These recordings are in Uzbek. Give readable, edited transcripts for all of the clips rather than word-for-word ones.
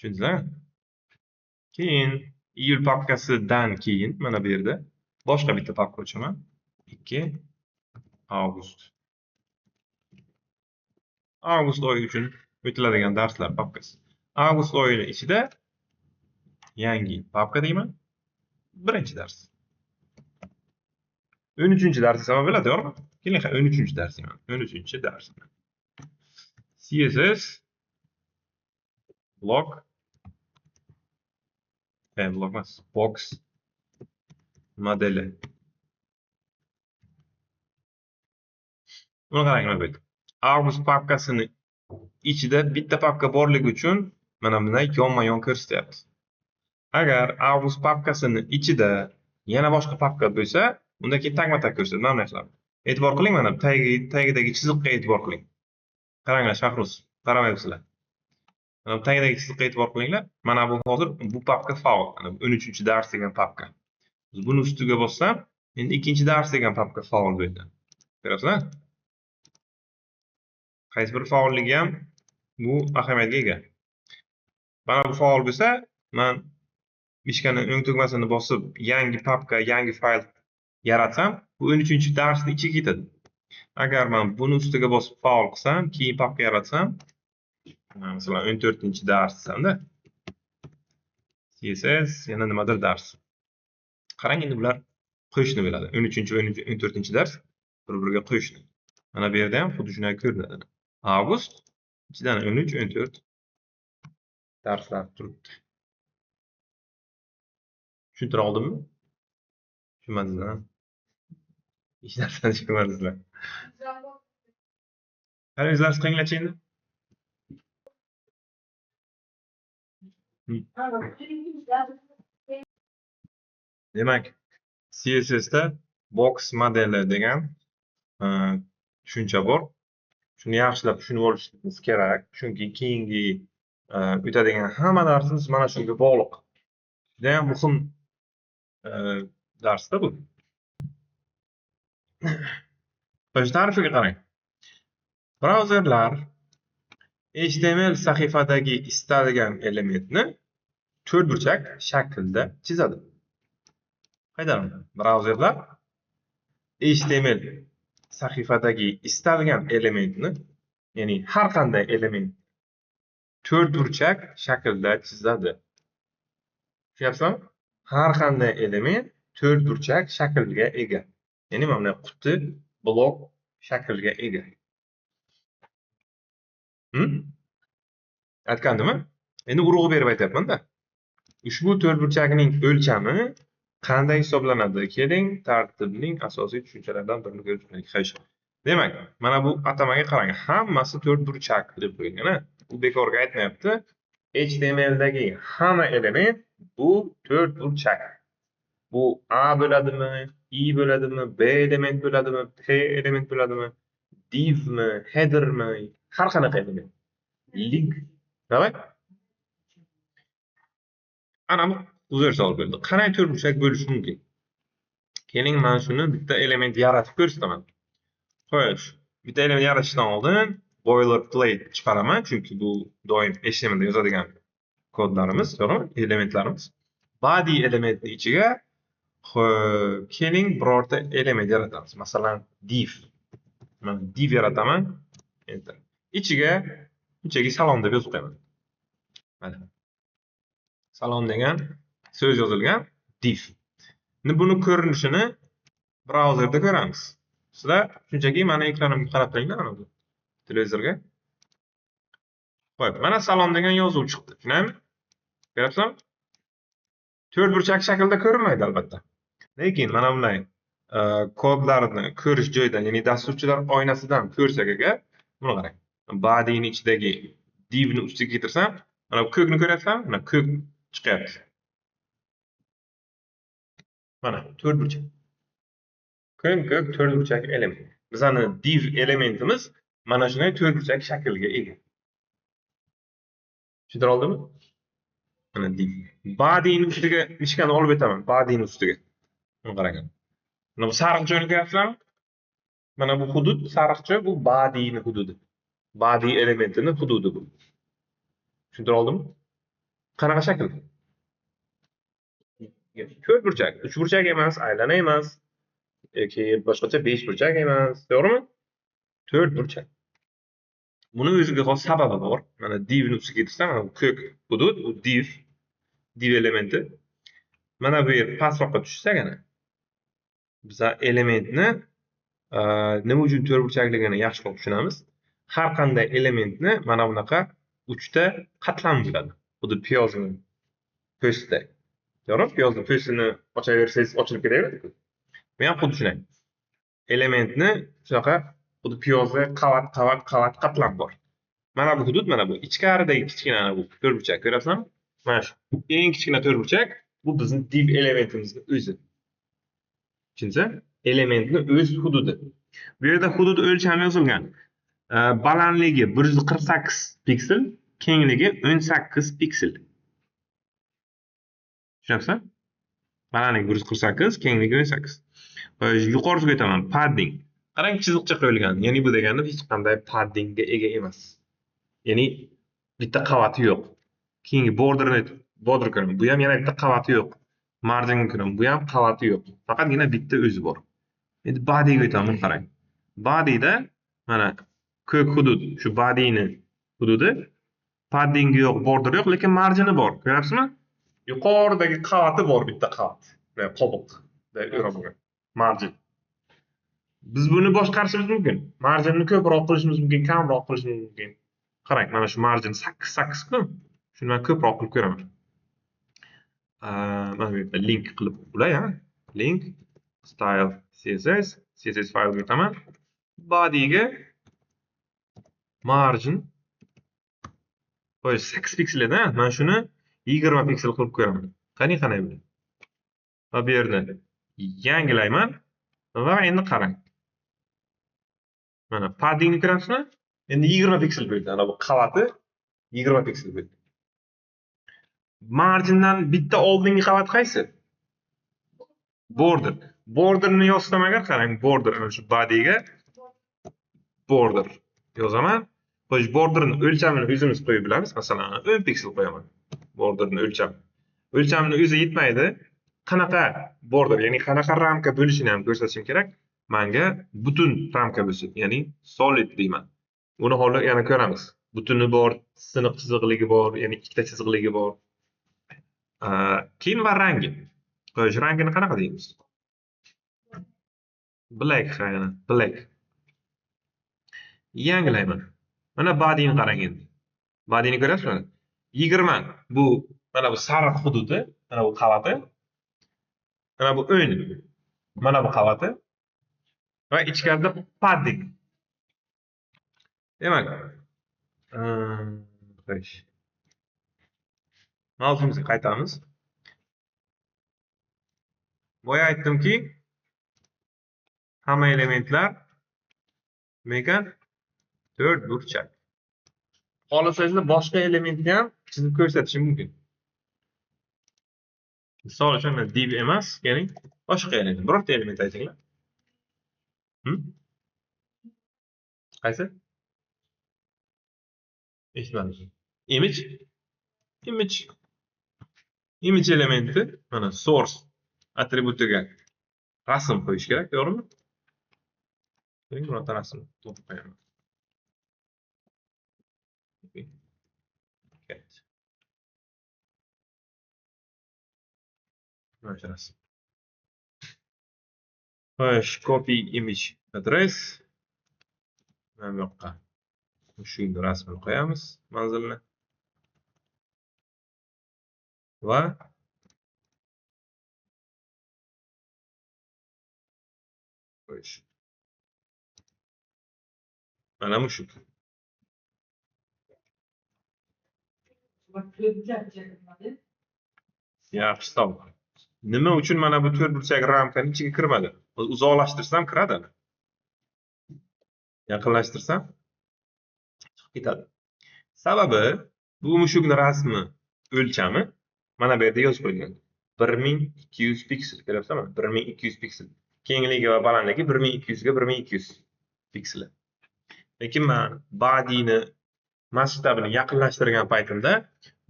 Tushundingizmi? Keyin iyul papkasidan keyin mana bu yerda boshqa bitta papka ochaman. 2 avgust. Avgust oyi uchun o'tiladigan darslar papkasi. Avgust oyi ichida yangi papka deyman. Birinchi dars. 13-dars esa nima bo'ladi, to'g'rimi? Keling, 13-dars deyman. 13-dars. CSS blok blok emas, box modeli. Buni qarang, mana bu. Avgust papkasini ichida bitta papka borligi uchun mana bunday yonma-yon ko'rsatyapti. Agar Avgust papkasini ichida yana boshqa papka bo'lsa, unda keyin tagma-tag ko'rsatadi. Mana bunday qiladi. E'tibor qiling, mana tagidagi chiziqqa e'tibor qiling. Qaranglar, Shahruz, qaramayapsizlar. Mana tagidagi chiziqqa e'tibor qilinglar. Mana bu hozir bu papka faol. Mana 13-dars degan papka. Biz buni ustiga bossam, endi 2-dars degan papka faol bo'ldi. Ko'rasizlar? Qaysi bir faolligi ham bu ahamiyatga ega. Mana bu faol bo'lsa, men mishkani o'ng tugmasini bosib, yangi papka, yangi fayl yaratsam, bu 13-darsning ichiga ketadi. Agar men buni ustiga bosib faol qilsam, keyin papka yaratsam, masalan 14-dars desamda, CSS yana nimadir dars. Qarang, endi bular qo'shni bo'ladi. 13-14-dars bir-biriga qo'shni. Mana bu yerda ham xuddi shunday ko'rinadi. Avgust ichidan 13-14 darslar turibdi. Tushuntira oldimmi? Tushunmadingizlar? Hech narsani tushunmadingizlar. Qani o'zlaringiz qilinglarchi endi. Demak, CSS da box modeli degan tushuncha bor. Shuni yaxshilab tushunib olishimiz kerak, chunki keyingi o'tadigan hamma darsimiz mana shunga bog'liq. Juda ham muhim darsda bu. Qo'sh tarifiga qarang. Brauzerlar HTML sahifadagi istalgan elementni to'rtburchak shaklda chizadi. Qaytaraman. Brauzerlar HTML sahifadagi istalgan elementni, ya'ni har qanday element to'rtburchak shaklda chizadi. Tushunyapsizmi? Har qanday element to'rtburchak shaklga ega. Ya'ni mana bunday quti, blok shaklga ega. Aytgandimmi? Endi urug'i berib aytyapman-da. Ushbu to'rtburchakning o'lchami qanday hisoblanadi? Keling, tartibning asosiy tushunchalaridan birini ko'rib chiqaylik. Xo'sh. Demak, mana bu atamaga qarang. Hammasi to'rtburchak deb qo'yilgan-a. Bu bekorga aytmayapti. HTML dagi hamma element bu to'rtburchak. Bu A bo'ladimi, I bo'ladimi, B element bo'ladimi, P element bo'ladimi, divmi, headermi, har qanaqa element. Link. Demak, ana bu uzr savol bo'ldi. Qanday to'rtburchak bo'lishi mumkin? Keling, men shuni bitta element yaratib ko'rsataman. Xo'sh, bitta element yaratishdan oldin boilerplate chiqaraman, chunki bu doim HTML da yozadigan kodlarimiz, to'g'rimi? Elementlarimiz. Body elementni ichiga keling birorta element yaratamiz. Masalan, div. Men div yarataman. Enter. Ichiga shunchaki salom deb yozib qo'yaman. Mana. Salom degan so'z yozilgan div. Endi buni ko'rinishini brauzerda ko'ramiz. Sizlar shunchaki meni ekranimga qarab turinglar, mana bu televizorga. Xo'p, mana salom degan yozuv chiqdi. Tushunaymi? Ko'ryapsizmi? To'rtburchak shaklda ko'rinmaydi albatta. Lekin mana bunday kodlarni ko'rish joyidan, ya'ni dasturchilar oynasidan ko'rsak agar, buni qarang. Bodyning ichidagi divni ustiga keltirsam, mana bu ko'kni ko'ryapsizmi? Mana ko'k chiqyapti. Mana to'rtburchak. Ko'k to'rtburchak element. Bizning div elementimiz mana shunday to'rtburchak shaklga ega. Tushuntira oldimmi? Mana div. Bodyning ustiga mishkani olib o'taman. Bodyning ustiga. Buni qarang. Mana bu sariq joyni ko'ryapsizlarmi? Mana bu hudud sariq joy, bu bodyning hududi. Body elementining hududi bu. Tushuntira oldimmi? Qanaqa shakl? To'rt burchak, uch burchak emas, aylana emas, yoki boshqacha besh burchak emas, to'g'rimi? To'rt burchak. Buni o'ziga xos sababi bor. Mana divni ustiga ketsam, mana bu ko'k hudud, u div elementi. Mana bu yer pastroqqa tushsak ana, biz elementni nima uchun to'rt burchakligini yaxshi qilib tushunamiz. Har qanday elementni mana bunaqa uchta qatlam bo'ladi. Xuddi piyozni po'stda. To'g'rimi? Piyozni po'stini ochaversangiz ochilib ketaveradi-ku. Bu ham xuddi shunday. Elementni shunaqa xuddi piyozda qavat qatlam bor. Mana bu hudud, mana bu ichkaridagi kichkina bu to'rt burchak ko'rasizmi? Mana shu eng kichkina to'rt burchak bu bizning div elementimizning o'zi. Tushunsa? Elementni o'z hududi. Bu yerda hudud o'lchami yozilgan. Balandligi 148 piksel, kengligi 18 piksel. Tushunapsizmi? Balandligi 148, kengligi 18. Yuqorisiga o'taman. Padding. Qarang, chiziqcha qo'yilgan. Ya'ni bu degani hech qanday paddingga ega emas. Ya'ni bitta qavati yo'q. Keyingi border ko'raman. Bu ham yana bitta qavati yo'q. Marjinga ko'raman. Bu ham qavati yo'q. Faqatgina bitta o'zi bor. Endi bodyga o'taman, qarang. Bodyda mana ko'k hudud, shu bodyni hududi, padding yo'q, border yo'q, lekin marjini bor. Ko'ryapsizmi? Yuqoridagi qavati bor, bitta qavat. Qobiq. Marjin. Biz buni boshqarishimiz mumkin. Marjinni ko'proq qilishimiz mumkin, kamroq qilishimiz mumkin. Qarang, mana shu marjin 8 ku. Shuni men ko'proq qilib ko'raman. Mana bu yerda link qilib ulay, ha? Link style CSS fayl o'taman. Bodyga margin 8 piksel edi, men shuni 20 piksel qilib ko'raman. Qani bu. Va bu yerni yangilayman va endi qarang. Mana paddingni ko'ramizmi? Endi 20 piksel bo'ldi. Ana bu qavati 20 piksel bo'ldi. Margindan bitta oldingi qavat qaysi? Border. Borderni yozsam agar, qarang, border ana shu bodyga border yozaman. Xo'sh, borderning o'lchamini o'zimiz qo'yib bilamiz. Masalan, 10 piksel qo'yaman. Borderning o'lchami. O'lchamini o'zi yetmaydi. Qanaqa border, ya'ni qanaqa ramka bo'lishini ham ko'rsatishim kerak. Menga butun ramka bo'lsin, ya'ni solid deyman. Uni holi yana ko'ramiz. Butuni bor, siniq chiziqligi bor, ya'ni ikkita chiziqligi bor. Keyin va rangi. Xo'sh, rangini qanaqa deymiz? Black, yana black. Yangilayman. Mana bodyni qarang endi. Bodyni ko'rasizmi? 20 bu mana bu sariq hududi, mana bu qavati. Mana bu o'ng. Mana bu qavati. Va ichkarida padding. Demak, xo'sh. Mavzumizga qaytamiz. Boya aytdimki, hamma elementlar mekan to'rt burchak. Xohlasangiz boshqa elementni ham chizib ko'rsatishim mumkin. Misol uchun div emas, ya'ni boshqa element, birorta element aytinglar. Qaysi? Eshitmadim. Image elementi mana source attributiga rasm qo'yish kerak, to'g'rimi? Keling, birorta rasm to'pib qo'yaman. Mana shu rasm. Xo'sh, copy image address. Mana bu yoqqa shu rasmni qo'yamiz, manzilni. Va qo'yish. Mana mushuk. Yaxshi, tamom. Nima uchun mana bu to'rt burchak ramkaning ichiga kirmadi? Uzoqlashtirsam kiradi. Yaqinlashtirsam chiqib ketadi. Sababi bu mushukning rasmi o'lchami mana bu yerda yozib qo'yilgan. 1200 piksel, ko'ryapsizmi? 1200 piksel. Kengligi va balandligi 1200 ga 1200 piksel. Lekin men bodyni masshtabini yaqinlashtirgan paytimda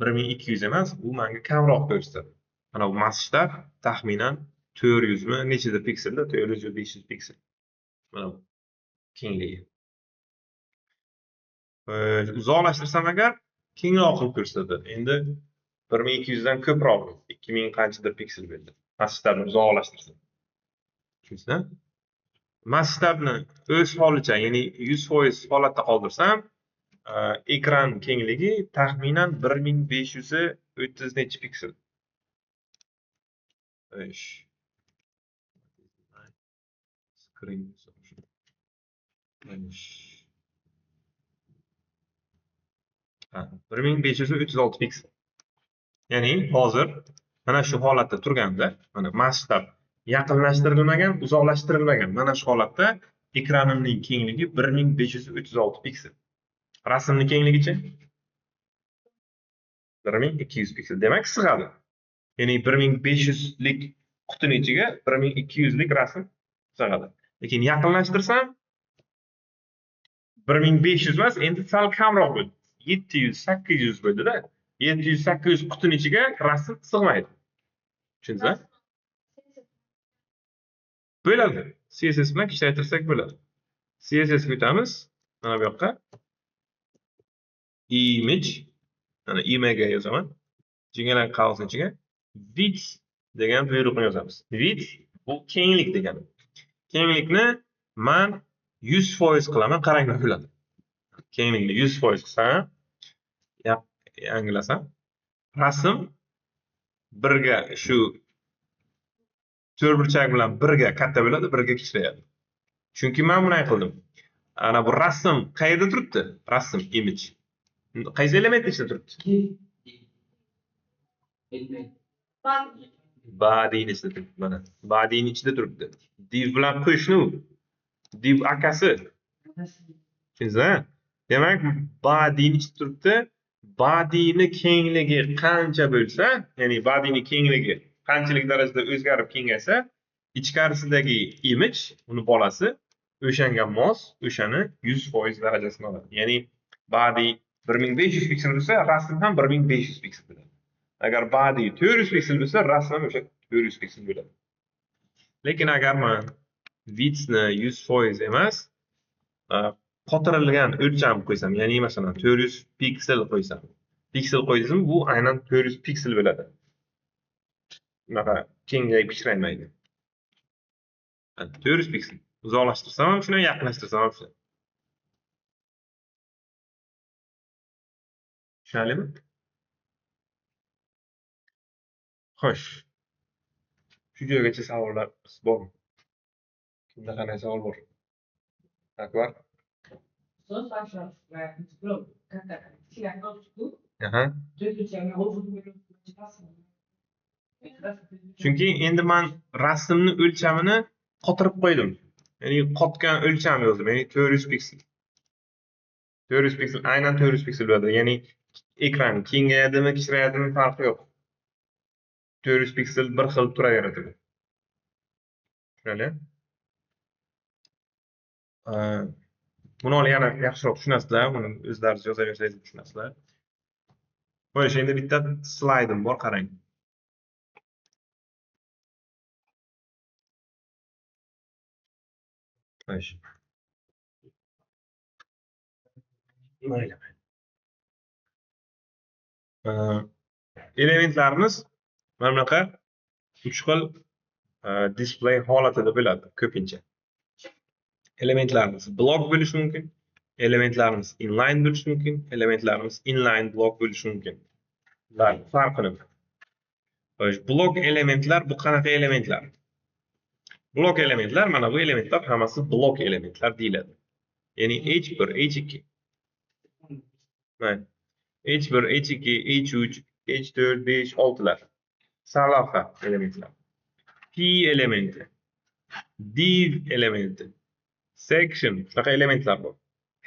1200 emas, bu menga kamroq ko'rsatadi. Mana bu masshtab taxminan 400 mi, nechadir pikselda? 400 yo 500 piksel. Mana bu kengligi. Uzoqlashtirsam agar kengroq qilib ko'rsatadi. Endi 1200 dan ko'proq, 2000 qanchadir piksel berdi. Masshtabni uzoqlashtirsam. Tushundingizmi? Masshtabni o'z holicha, ya'ni 100% holatda qoldirsam, ekran kengligi taxminan 1530 necha piksel. Screen 1536 piksel. Ya'ni hozir mana shu holatda turganda, mana masshtab yaqinlashtirilmagan, uzoqlashtirilmagan. Mana shu holatda ekranimning kengligi 1536 piksel. Rasmning kengligicha 1200 piksel. Demak, sig'adi. Ya'ni 1500 lik qutining ichiga 1200 lik rasm sig'adi. Lekin yaqinlashtirsam 1500 emas, endi sal kamroq bo'ldi. 700-800 bo'ldi-da. 700-800 qutining ichiga rasm sig'maydi. Tushundingizmi? Bo'ladi. CSS bilan ishlaytirsak bo'ladi. CSS ga o'tamiz. Mana bu yoqqa. Image, mana image yozaman. Jingalar qavsning ichiga width degan buyruqni yozamiz. Width bu kenglik degani. Kenglikni men 100% qilaman, qarang nima bo'ladi. Kenglikni 100% qilsam, yangilasam, rasm birga shu to'rtburchak bilan birga katta bo'ladi, birga kichrayadi. Chunki men bunday qildim. Ana bu rasm qayerda turibdi? Rasm image. Qaysi element ichida turibdi? Body'ning ichida turibdi. Mana body'ning ichida turibdi. Div bilan qo'shni u. Div akasi. Tushundingizmi? Demak, body'ning ichida turibdi. Body'ni kengligi qancha bo'lsa, ya'ni body'ning kengligi qanchalik darajada o'zgarib kengaysa, ichkarisidagi image, uni bolasi o'shanga mos, o'shani 100% darajasini oladi. Ya'ni body 1500 piksel bo'lsa, rasm ham 1500 piksel bo'ladi. Agar body 400 piksel bo'lsa, rasm ham o'sha 400 piksel bo'ladi. Lekin agar men widthni 100% emas, qotirilgan o'lcham qo'ysam, ya'ni masalan 400 piksel qo'ysam. Piksel qo'ysam, bu aynan 400 piksel bo'ladi. Bunaqa kengayib kichraymaydi. 400 piksel. Uzoqlashtirsam ham shuni, yaqinlashtirsam ham shuni. Tushunarlimi? Xo'sh. Shu joygacha savollar bormi? Kimda qanday savol bor? Akbar? Aha. Chunki endi men rasmni o'lchamini qotirib qo'ydim. Ya'ni qotgan o'lcham yozdim, ya'ni 400 piksel. 400 piksel, aynan 400 piksel bo'ladi. Ya'ni ekran kengayadimi, kichrayadimi farqi yo'q. 400 piksel bir xil turaveradi. Tushunali? Buni yana yaxshiroq tushunasizlar, buni o'zlaringiz yozaversangiz tushunasizlar. Xo'sh, endi bitta slaydim bor, qarang. Xo'sh. Mayli. Elementlarimiz mana bunaqa 3 xil display holatida bo'ladi ko'pincha. Elementlarimiz blok bo'lishi mumkin, elementlarimiz inline bo'lishi mumkin, elementlarimiz inline blok bo'lishi mumkin. Ular farqi nima? Xo'sh, blok elementlar bu qanaqa elementlar? Blok elementlar, mana bu elementlar hammasi blok elementlar deyiladi. Ya'ni H1, H2. Mana H1, H2, H3, H4, 5, 6lar. Sarlavha elementlar. P elementi, div elementi, section, shunaqa elementlar bor.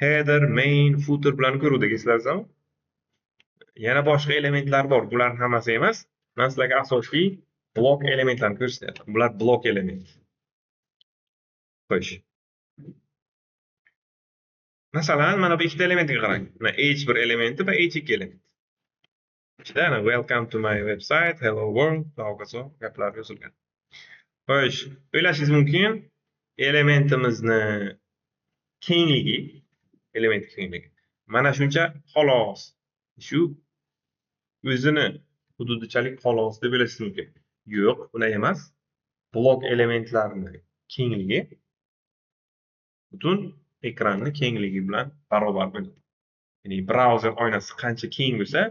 Header, main, footer bilan ko'ruvdik, eslarsizmi? Yana boshqa elementlar bor. Bular hammasi emas. Men sizlarga asosiy blok elementlarni ko'rsatyapman. Bular blok element. Xo'sh. Masalan, mana bu ikkita elementga qarang. Mana H1 elementi va H2 element. ichida ana welcome to my website, hello world va hokazo gaplar yozilgan. Xo'sh, o'ylashingiz mumkin, elementimizni kengligi, element kengligi mana shuncha xolos. Shu o'zini hududichalik xolos deb o'ylashingiz mumkin. Yo'q, bunday emas. Blok elementlarini kengligi butun ekranni kengligi bilan barobar bo'ladi. Ya'ni brauzer oynasi qancha keng bo'lsa,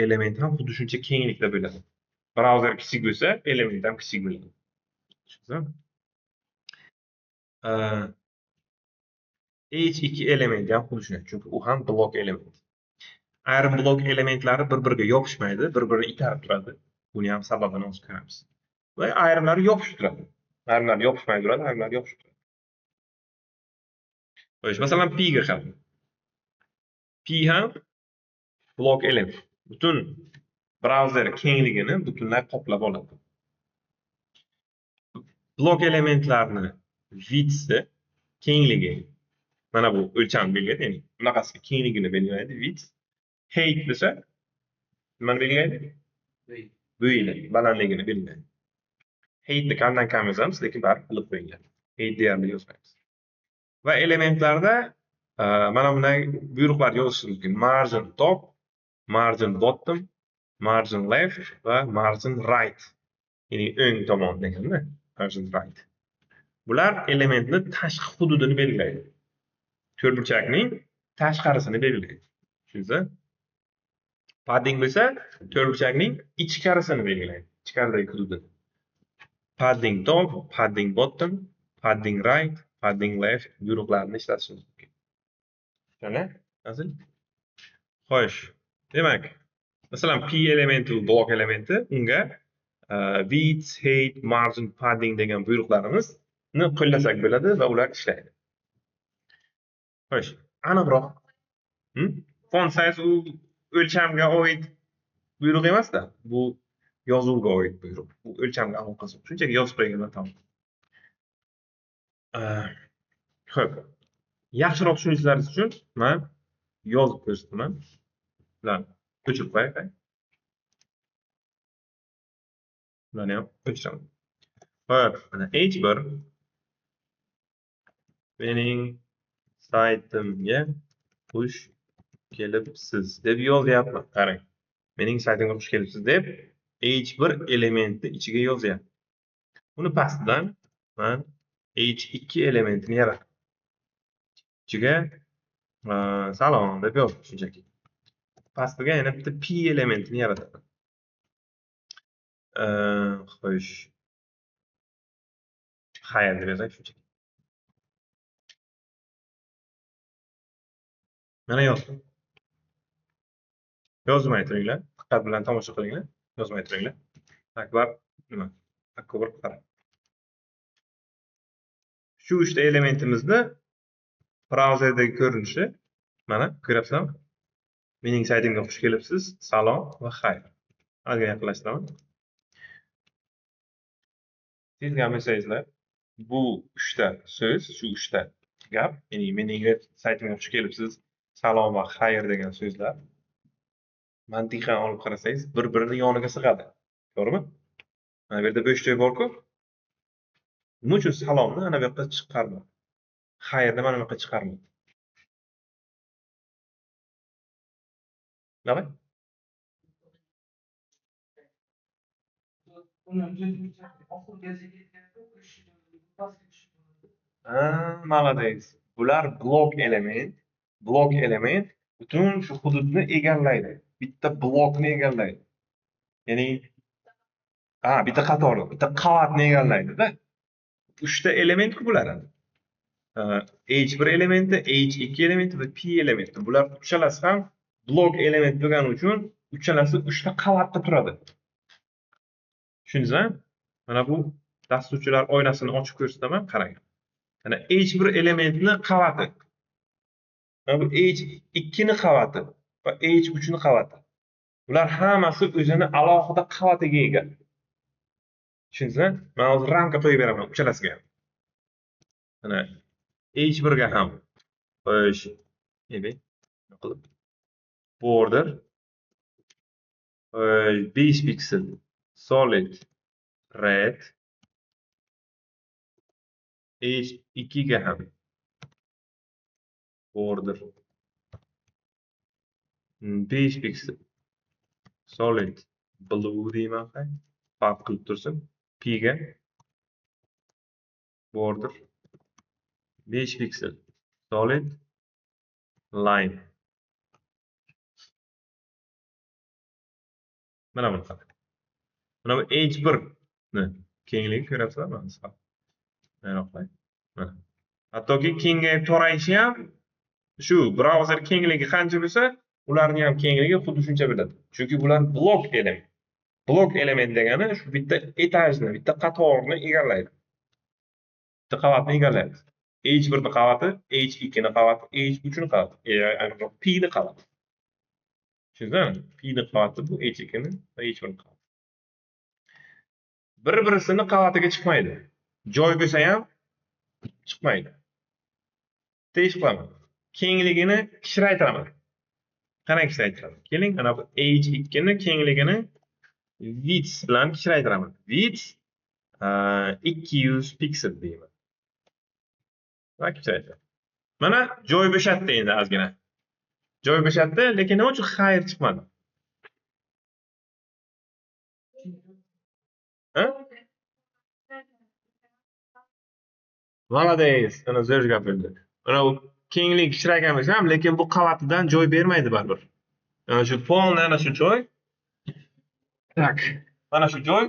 element ham xuddi shuncha kenglikda bo'ladi. Brauzer kichik bo'lsa, element ham kichik bo'ladi. Tushundingizmi? H2 element ham xuddi shunday, chunki u ham blok element. Ayrim blok elementlari bir-biriga yopishmaydi, bir-birini itarib turadi. Buni ham sababini hozir ko'ramiz. Va ayrimlari yopishib turadi. Ayrimlari yopishmay turadi, ayrimlari yopishib turadi. Xo'sh, masalan, pi ga qarang. Pi ham blok element. Butun brauzer kengligini butunlay qoplab oladi. Blok elementlarni width'i, kengligi mana bu o'lcham belgilaydi, ya'ni bunaqasi kengligini belgilaydi, width. Height desa nimani belgilaydi? Bo'yni, balandligini belgilaydi. Heightni kamdan kam yozamiz, lekin baribir bilib qo'yinglar. Height deyarli yozmaymiz. Va elementlarda mana bunday buyruqlar yozish mumkin. Margin top, margin bottom, margin left va margin right. Ya'ni o'ng tomon deganda, margin right. Bular elementni tashqi hududini belgilaydi. To'rtburchakning tashqarisini belgilaydi. Tushundingizmi? Padding bo'lsa, to'rtburchakning ichkarisini belgilaydi. Ichkaridagi hududini. Padding top, padding bottom, padding right, padding left buyruqlarini ishlatishimiz mumkin. Mana, asl. Xo'sh, demak, masalan, p elementi blok elementi, unga width, height, margin, padding degan buyruqlarimizni qo'llasak bo'ladi va ular ishlaydi. Xo'sh, aniqroq. Font size u o'lchamga oid buyruq emas-da. Bu yozuvga oid buyruq. Bu o'lchamga aloqasi yo'q. Shunchaki yozib qo'yganman tamom. Xo'p. Yaxshiroq tushunishlaringiz uchun men yozib ko'rsataman. Bularni o'chirib qo'yay. Bularni ham o'chiraman. Xo'p, mana H1 mening saytimga xush kelibsiz deb yozyapman. Qarang. Mening saytimga xush kelibsiz deb H1 elementni ichiga yozyapman. Uni pastidan men H2 elementini yaratdim. Ichiga salom deb yozdim shunchaki. Pastiga yana bitta p elementini yarataman. Xo'sh. Xayr deb yozay shunchaki. Mana yozdim. Yozmay turinglar. Diqqat bilan tomosha qilinglar. Yozmay turinglar. Akbar nima? Akbar qarang. Shu 3 ta elementimizni brauzerdagi ko'rinishi mana ko'ryapsizmi? Mening saytimga xush kelibsiz. Salom va xayr. Hozir yaqinlashtiraman. Sizga bo'lsangizlar, bu 3 ta so'z, shu 3 ta gap, ya'ni mening saytimga xush kelibsiz, salom va xayr degan so'zlar mantiqan olib qarasangiz, bir-birini yoniga sig'adi. To'g'rimi? Mana bu yerda bo'sh joy bor-ku. Nima uchun salomni ana bu yoqqa chiqarmadi? Xayrni mana bu yoqqa chiqarmadi. Nima? Молодец. Bular blok element. Blok element butun shu hududni egallaydi. Bitta blokni egallaydi. Ya'ni bitta qatorni, bitta qavatni egallaydi-da. 3 ta element-ku bular. H1 elementi, H2 elementi va P elementi. Bular uchalasi ham blok element bo'lgani uchun uchalasi 3 ta qavatda turadi. Tushundingizmi? Mana bu dasturchilar oynasini ochib ko'rsataman, qarang. Mana H1 elementni qavati. Mana bu H2 ni qavati va H3 ni qavati. Bular hammasi o'zini alohida qavatiga ega. Tushundingizmi? Men hozir ramka qo'yib beraman uchalasiga. Mana H1 ga ham. Xo'sh. Nima qilib? Border 5 piksel solid red H2 ga ham border 5 piksel solid blue deyman. Farq qilib tursin. P ga border 5 piksel solid line. Mana buni qarang. Mana bu H1 ni kengligi ko'rasizlar mana shu. Mana qo'y. Mana. Hattoki kengayib to'rayishi ham shu brauzer kengligi qancha bo'lsa, ularning ham kengligi xuddi shuncha bo'ladi. Chunki bular blok element. Blok element degani shu bitta etajni, bitta qatorni egallaydi. Bitta qavatni egallaydi. H1 ni qavati, H2 ni qavati, H3 ni qavati, aniqroq P ni qavati. Tushundingizmi? P ni qavati bu H2 ni va H1 ni qavati. Bir-birisini qavatiga chiqmaydi. Joy bo'lsa ham chiqmaydi. Tesh qilaman. Kengligini kichraytiraman. Qanday kichraytiraman? Keling, mana bu H2 ni kengligini width bilan kichraytiraman. Width 200 piksel deyman. Va kichraytiraman. Mana joy bo'shatdi endi ozgina. Joy bo'shatdi, lekin nima uchun xayr chiqmadi? Ha? Malades, ana zo'r gap bo'ldi. Mana bu kenglik kichraygan bo'lsa ham, lekin bu qavatidan joy bermaydi baribir. Ana shu polni ana shu joy. Tak. Mana shu joy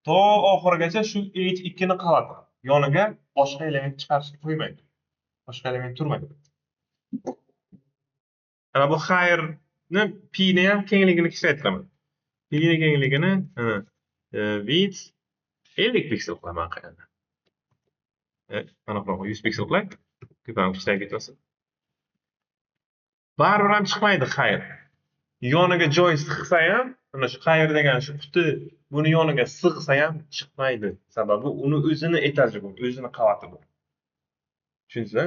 to oxirigacha shu H2 ni qavati. Yoniga boshqa element chiqarishga qo'ymaydi. Boshqa element turmaydi. Ana bu xayrni P ni ham kengligini kichraytiraman. P ni kengligini width 50 piksel qilaman qayerda. Mana bu 100 piksel qilay. Ko'pam kichikroq ketmasin. Baribir ham chiqmaydi xayr. Yoniga joy sig'sa ham, mana shu xayr degan shu quti buni yoniga sig'sa ham chiqmaydi. Sababi uni o'zini etaji bor, o'zini qavati bor. Tushundingizmi?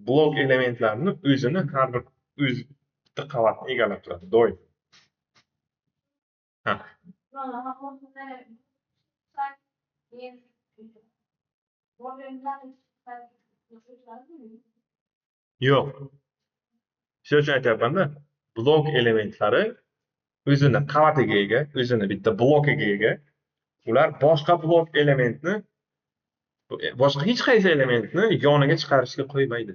Blok elementlarni o'zini har bir o'z bitta qavatni egallab turadi, doim. Ha. Yo'q. Shu uchun aytyapman-da, blok elementlari o'zini qavatiga ega, o'zini bitta blokiga ega. Ular boshqa blok elementni, boshqa hech qaysi elementni yoniga chiqarishga qo'ymaydi.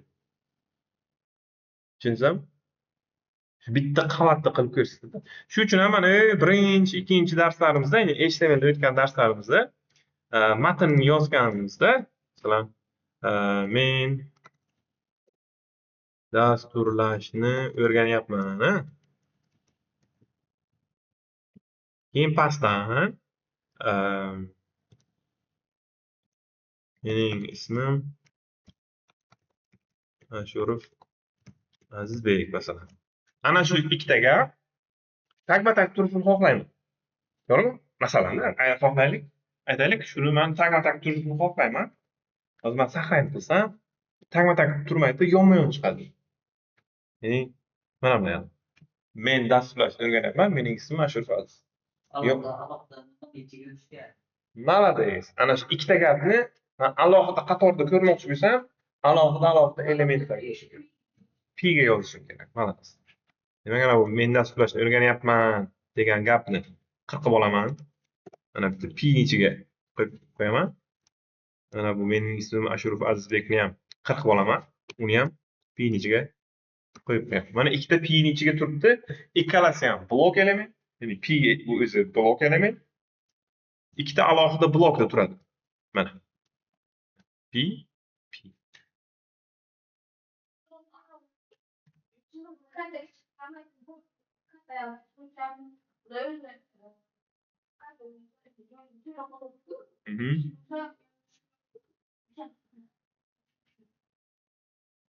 Tushundingizmi? Bitta qavatni qilib ko'rsatdi. Shu uchun ham mana birinchi, ikkinchi darslarimizda, ya'ni HTML da o'tgan darslarimizda matnni yozganimizda, masalan, men dasturlashni o'rganyapman. Keyin pastdan mening ismim Ashurov Azizbek masalan. Ana shu ikkitaga tagma-tag turishini xohlayman. To'g'rimi? Masalan, xohlaylik. Aytaylik, shuni men tagma-tag turishini xohlayman. Hozir men saqlanib qilsam, tagma-tag turmaydi, yonma-yon chiqadi. Ya'ni mana bunday. Men dasturlashni o'rganyapman, mening ismim Ashurov Aziz. Malades. Ana shu ikkita gapni men alohida qatorda ko'rmoqchi bo'lsam, alohida elementlar P ga yozishim kerak. Malades. Demak, ana bu men dasturlashni o'rganyapman degan gapni qirqib olaman. Mana bitta P ni ichiga qo'yib qo'yaman. Mana bu mening ismim Ashurov Azizbekni ham qirqib olaman. Uni ham P ni ichiga qo'yib qo'yaman. Mana ikkita P ni ichiga turibdi. Ikkalasi ham blok element. Ya'ni P bu o'zi blok element. Ikkita alohida blokda turadi. Mana. P.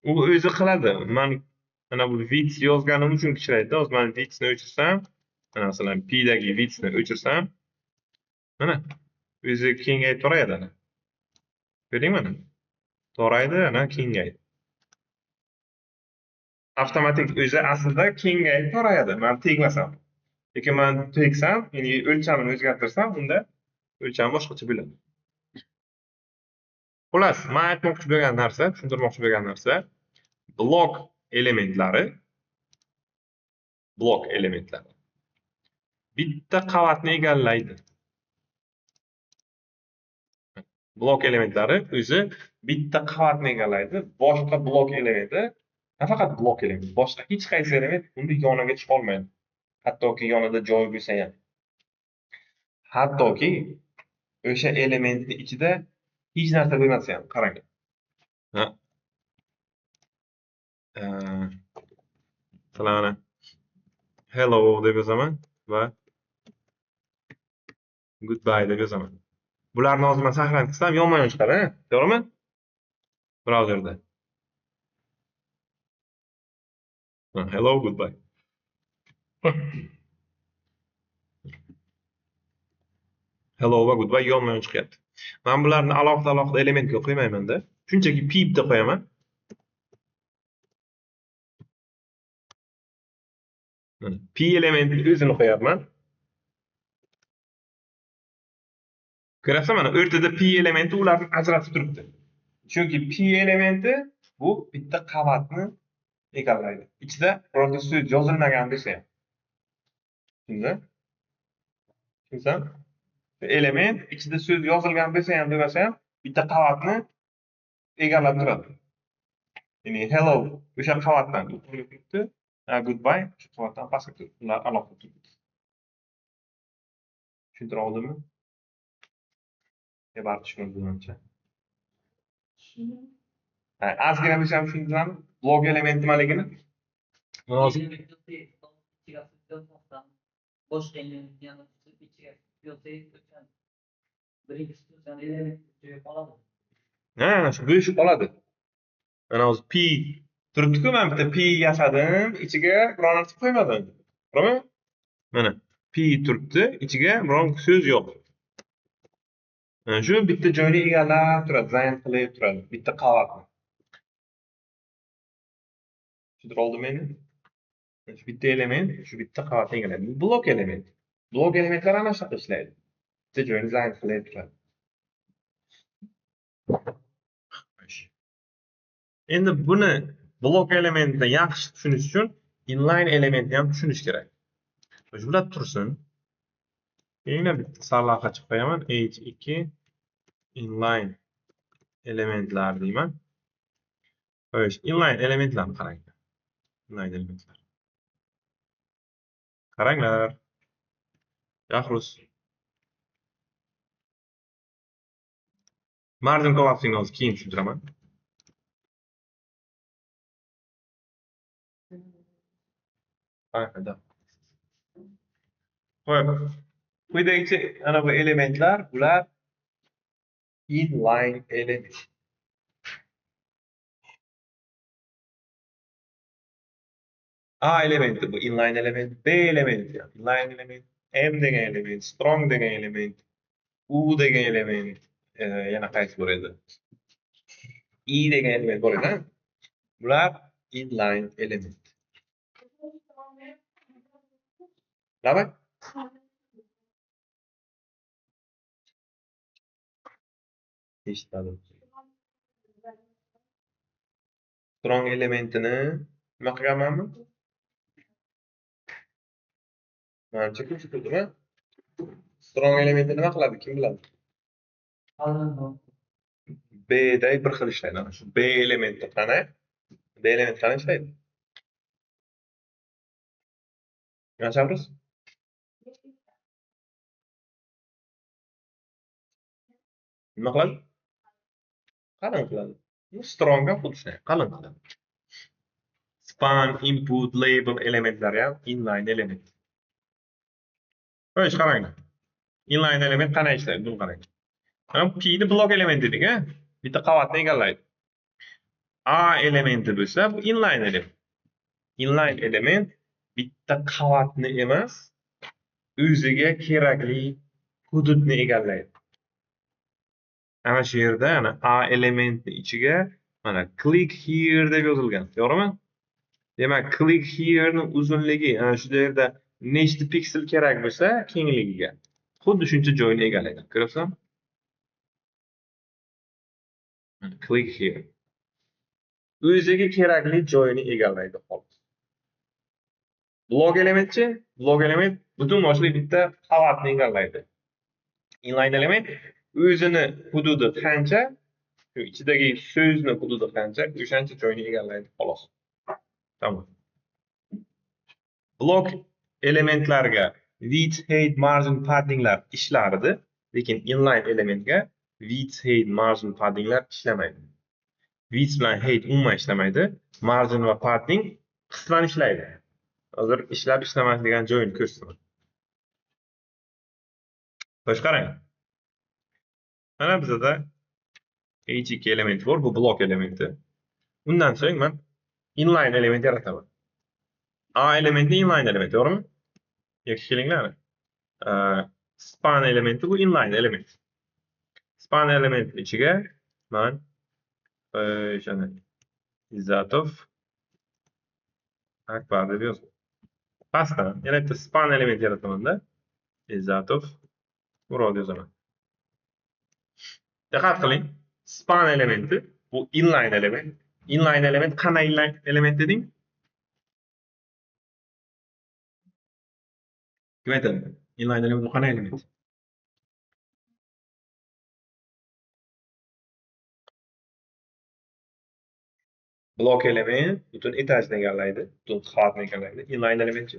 U o'zi qiladi. Men mana bu width yozganim uchun kichraydi. Hozir men widthni o'chirsam, mana masalan P dagi widthni o'chirsam, mana o'zi kengayib torayadi ana. Ko'rdingmi mana? Toraydi, ana kengaydi. Avtomatik o'zi aslida kengayib torayadi. Men tegmasam. Lekin men tegsam, ya'ni o'lchamini o'zgartirsam, unda o'lcham boshqacha bo'ladi. Xullas, men aytmoqchi bo'lgan narsa, tushuntirmoqchi bo'lgan narsa, blok elementlari bitta qavatni egallaydi. Blok elementlari o'zi bitta qavatni egallaydi. Boshqa blok elementi, nafaqat blok element, boshqa hech qaysi element unda yoniga chiqa olmaydi. Hattoki yonida joy bo'lsa ham. Hattoki o'sha elementni ichida hech narsa bo'lmasa ham, qarang. Ha. Salomlar. Hello deb yozaman va goodbye deb yozaman. Bularni hozir men saqlanib qilsam yonma-yon chiqadi, to'g'rimi? Brauzerda. Hello, goodbye. Hello va goodbye yonma-yon chiqyapti. Men bularni alohida elementga qo'ymayman-da. Shunchaki p deb qo'yaman. P elementi o'zini qo'yapman. Ko'rasizmi, mana o'rtada p elementi ularni ajratib turibdi. Chunki p elementi bu bitta qavatni egallaydi. Ichida birorta so'z yozilmagan desa ham. Tushundingmi? Element ichida so'z yozilgan bo'lsa ham, bo'lmasa ham bitta qavatni egallab turadi. Ya'ni hello o'sha qavatdan yuqoriga turibdi, goodbye shu qavatdan pastga turibdi. Ular aloqa turibdi. Tushuntira oldimmi? Baribir tushundim menimcha. Ozgina bo'lsa ham tushuntirami? Blok element nimaligini? Mana hozir boshqa elementni yana ichiga yozsak, birinchisi element joyi qoladi. shu bo'shib qoladi. Mana hozir p turibdi-ku, men bitta p yasadim, ichiga biror narsa qo'ymadim. To'g'rimi? Mana p turibdi, ichiga biror so'z yo'q. Shu bitta joyni egallab turadi, zayn qilib turadi, bitta qavatni. Tushuntirib oldimmi endi? Shu bitta element, shu bitta qavatni egallaydi. Bu blok element. Blok elementlar ana shunaqa ishlaydi. Bitta joyni zayn qilib turadi. Endi buni blok elementni yaxshi tushunish uchun inline elementni ham tushunish kerak. Shular tursin. Yana bitta sarlavha chiqib qo'yaman. H2 inline elementlar deyman. Xo'sh, inline elementlarni qarang. Inline elementlar. Qaranglar. Yaxrus. Margin collapsing hozir keyin tushuntiraman. Qanaqada? Xo'p. Quyidagi ana bu elementlar, bular inline element. A elementi bu inline element, B elementi, inline element, M degan element, strong degan element, U degan element, yana qaysi bor edi? E degan element bor edi. Bular inline element. Nima? Eshitmadim. Strong elementini nima qilganmanmi? Manimcha ko'rsatuvdimi? Strong elementni nima qiladi, kim biladi? B da bir xil ishlaydi. Shu B elementi qani? B elementi qani ishlaydi? Yashamiz? Nima qiladi? Qalin qiladi. Strong ham xuddi shunday, qalin qiladi. Span, input, label elementlari ham inline element. Xo'sh, qaranglar. Inline element qanday ishlaydi? Buni qarang. Mana p ni blok element dedik, ha? Bitta qavatni egallaydi. A elementi bo'lsa, bu inline element. Inline element bitta qavatni emas, o'ziga kerakli hududni egallaydi. Ana shu yerda ana A elementni ichiga mana click here deb yozilgan, to'g'rimi? Demak, click here ni uzunligi ana shu yerda nechta piksel kerak bo'lsa kengligiga xuddi shuncha joyni egallaydi. Ko'ryapsan? Click here. O'ziga kerakli joyini egallaydi xolos. Blok elementchi? Blok element butun boshli bitta qavatni egallaydi. Inline element o'zini hududi qancha, shu ichidagi so'zni hududi qancha, o'shancha joyni egallaydi xolos. Tamam. Blok elementlarga width, height, margin, paddinglar ishlardi, lekin inline elementga width, height, margin, paddinglar ishlamaydi. Width bilan height umuman ishlamaydi. Margin va padding qisman ishlaydi. Hozir ishlab ishlamaydigan joyini ko'rsataman. Xo'sh, qarang. Mana bizda h2 element bor, bu blok elementi. Undan so'ng men inline element yarataman. A elementi inline element, to'g'rimi? Yaxshi kelinglar. Span elementi bu inline element. Span element ichiga men o'shani Izatov akbar deb yozaman. Pastdan yana bitta span element yarataman-da. Izatov Murod yozaman. Diqqat qiling. Span elementi bu inline element. Inline element qanday inline element deding? Kim aytadi? Inline element bu qanday element? Blok element butun etajni egallaydi, butun qavatni egallaydi. Inline element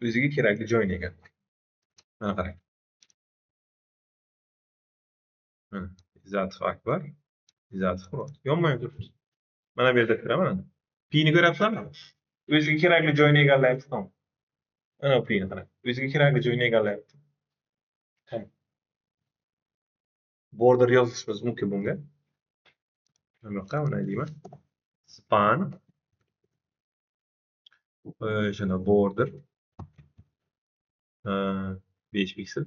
o'ziga kerakli joyni egallaydi. Mana qarang. Mana Izatov akbar, Izatov Murod. Yonma turibdi. Mana bu yerda ko'raman. P ni ko'ryapsizlarmi? O'ziga kerakli joyni egallayapti, tamom. Mana bu P ni qarang. O'ziga kerakli joyni egallayapti. Tamam. Border yozishimiz mumkin bunga. Mana yoqqa mana deyman. Span o'shana border 5 piksel.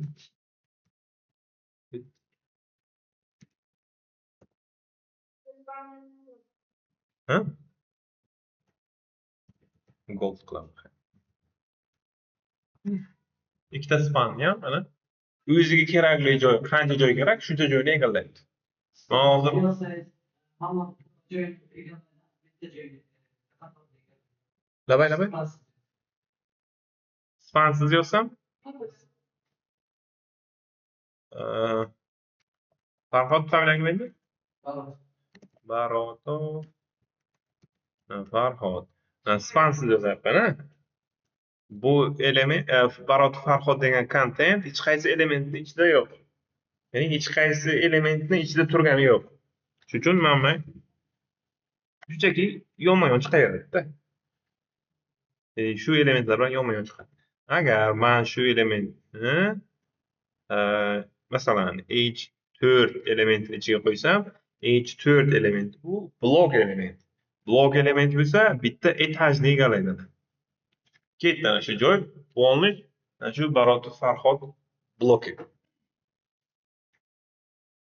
Ha? Gold qilaman. Ikkita span ham mana o'ziga kerakli joy, qancha joy kerak, shuncha joyni egallaydi. Men hozir labay spansiz yozsam Farhod familiyang nima? Barotov Farhod. Spansiz yozyapman-a? Bu element Barotov Farhod degan content hech qaysi elementning ichida yo'q. Ya'ni hech qaysi elementning ichida turgani yo'q. Shuning uchun men shunchaki yonma-yon chiqaveradi-da. Shu elementlar bilan yonma-yon chiqadi. Agar men shu elementni masalan h4 elementini ichiga qo'ysam, h4 element bu blok element. Blok element bo'lsa bitta etajni egallaydi. Ketdi ana shu joy, полный ana shu Barotov Farhod bloki.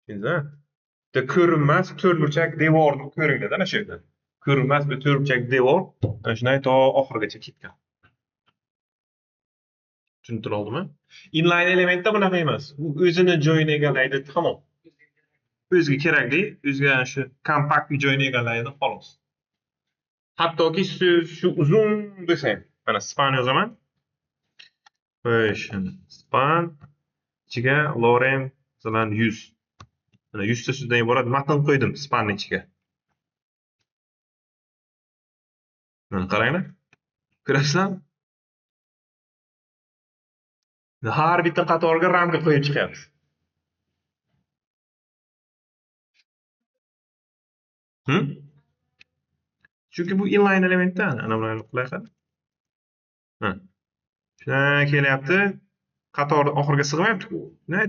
Tushundingizmi? Bitta ko'rinmas to'rtburchak devorni ko'ringlar ana shu yerda. Ko'rinmas bir to'rtburchak devor ana shunday to oxirigacha ketgan. Tushuntira oldimmi? Inline elementda bunaqa emas. U o'zini joyini egallaydi, tamom. O'ziga kerakli, o'ziga shu kompakt joyni egallaydi, xolos. Hattoki shu uzun bo'lsa ham, mana span yozaman. O'shani span ichiga Lorem masalan 100. Mana 100 ta so'zdan iborat matn qo'ydim spanning ichiga. Mana qaranglar. Ko'rasizlarmi? Har bitta qatorga ramka qo'yib chiqyapmiz. Chunki bu inline elementdan, ana bunday qilayqadi. Shunday kelyapti. Qator oxiriga sig'mayapti-ku. Shunday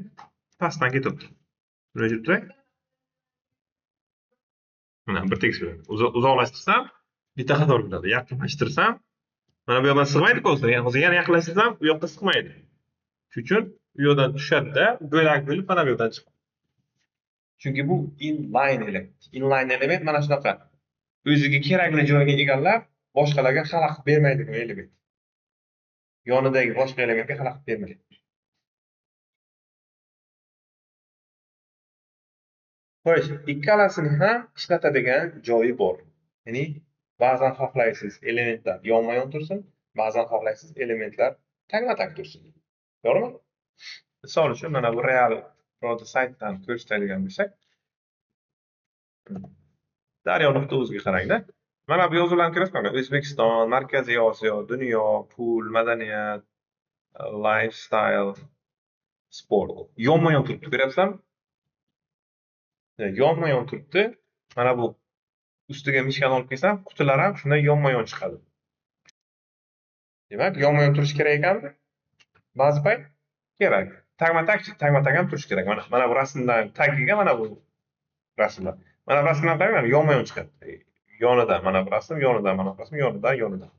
pastdan ketyapti. Buni o'chirib turay. Mana bir tekst beradi. Uzoqlashtirsam, bitta qator bo'ladi. Yaqinlashtirsam, mana bu yoqdan sig'maydi-ku hozir. Hozir yana yaqinlashtirsam, bu yoqqa sig'maydi. Shuning uchun bu yoqdan tushadi-da, bo'lak bo'lib mana bu yoqdan chiqadi. Chunki bu inline element. Inline element mana shunaqa. O'ziga kerakli joyga egallab, boshqalarga xalaqit bermaydigan element. Yonidagi boshqa elementga xalaqit bermaydi. Xo'sh, ikkalasining ham ishlatadigan joyi bor. Ya'ni ba'zan xohlaysiz elementlar yonma-yon tursin, ba'zan xohlaysiz elementlar tagma-tag tursin. To'g'rimi? Misol uchun mana bu real birorta saytdan ko'rsatadigan bo'lsak, daryo.uzga qarangda. Mana bu yozuvlarni ko'rasizmi? O'zbekiston, Markaziy Osiyo, dunyo, pul, madaniyat, lifestyle, sport. Yonma-yon turibdi, ko'ryapsizlarmi? Yonma-yon turibdi. Mana bu ustiga mishkani olib kelsam, qutilar ham shunday yonma-yon chiqadi. Demak, yonma-yon turishi kerak ekanmi? Ba'zi payt kerak. Tagma-tag ham turishi kerak. Mana bu rasmdan tagiga mana bu rasmlar. Mana bu rasmdan qarang, yonma-yon chiqadi. Yonidan mana bu rasm, yonidan mana bu rasm, yonidan.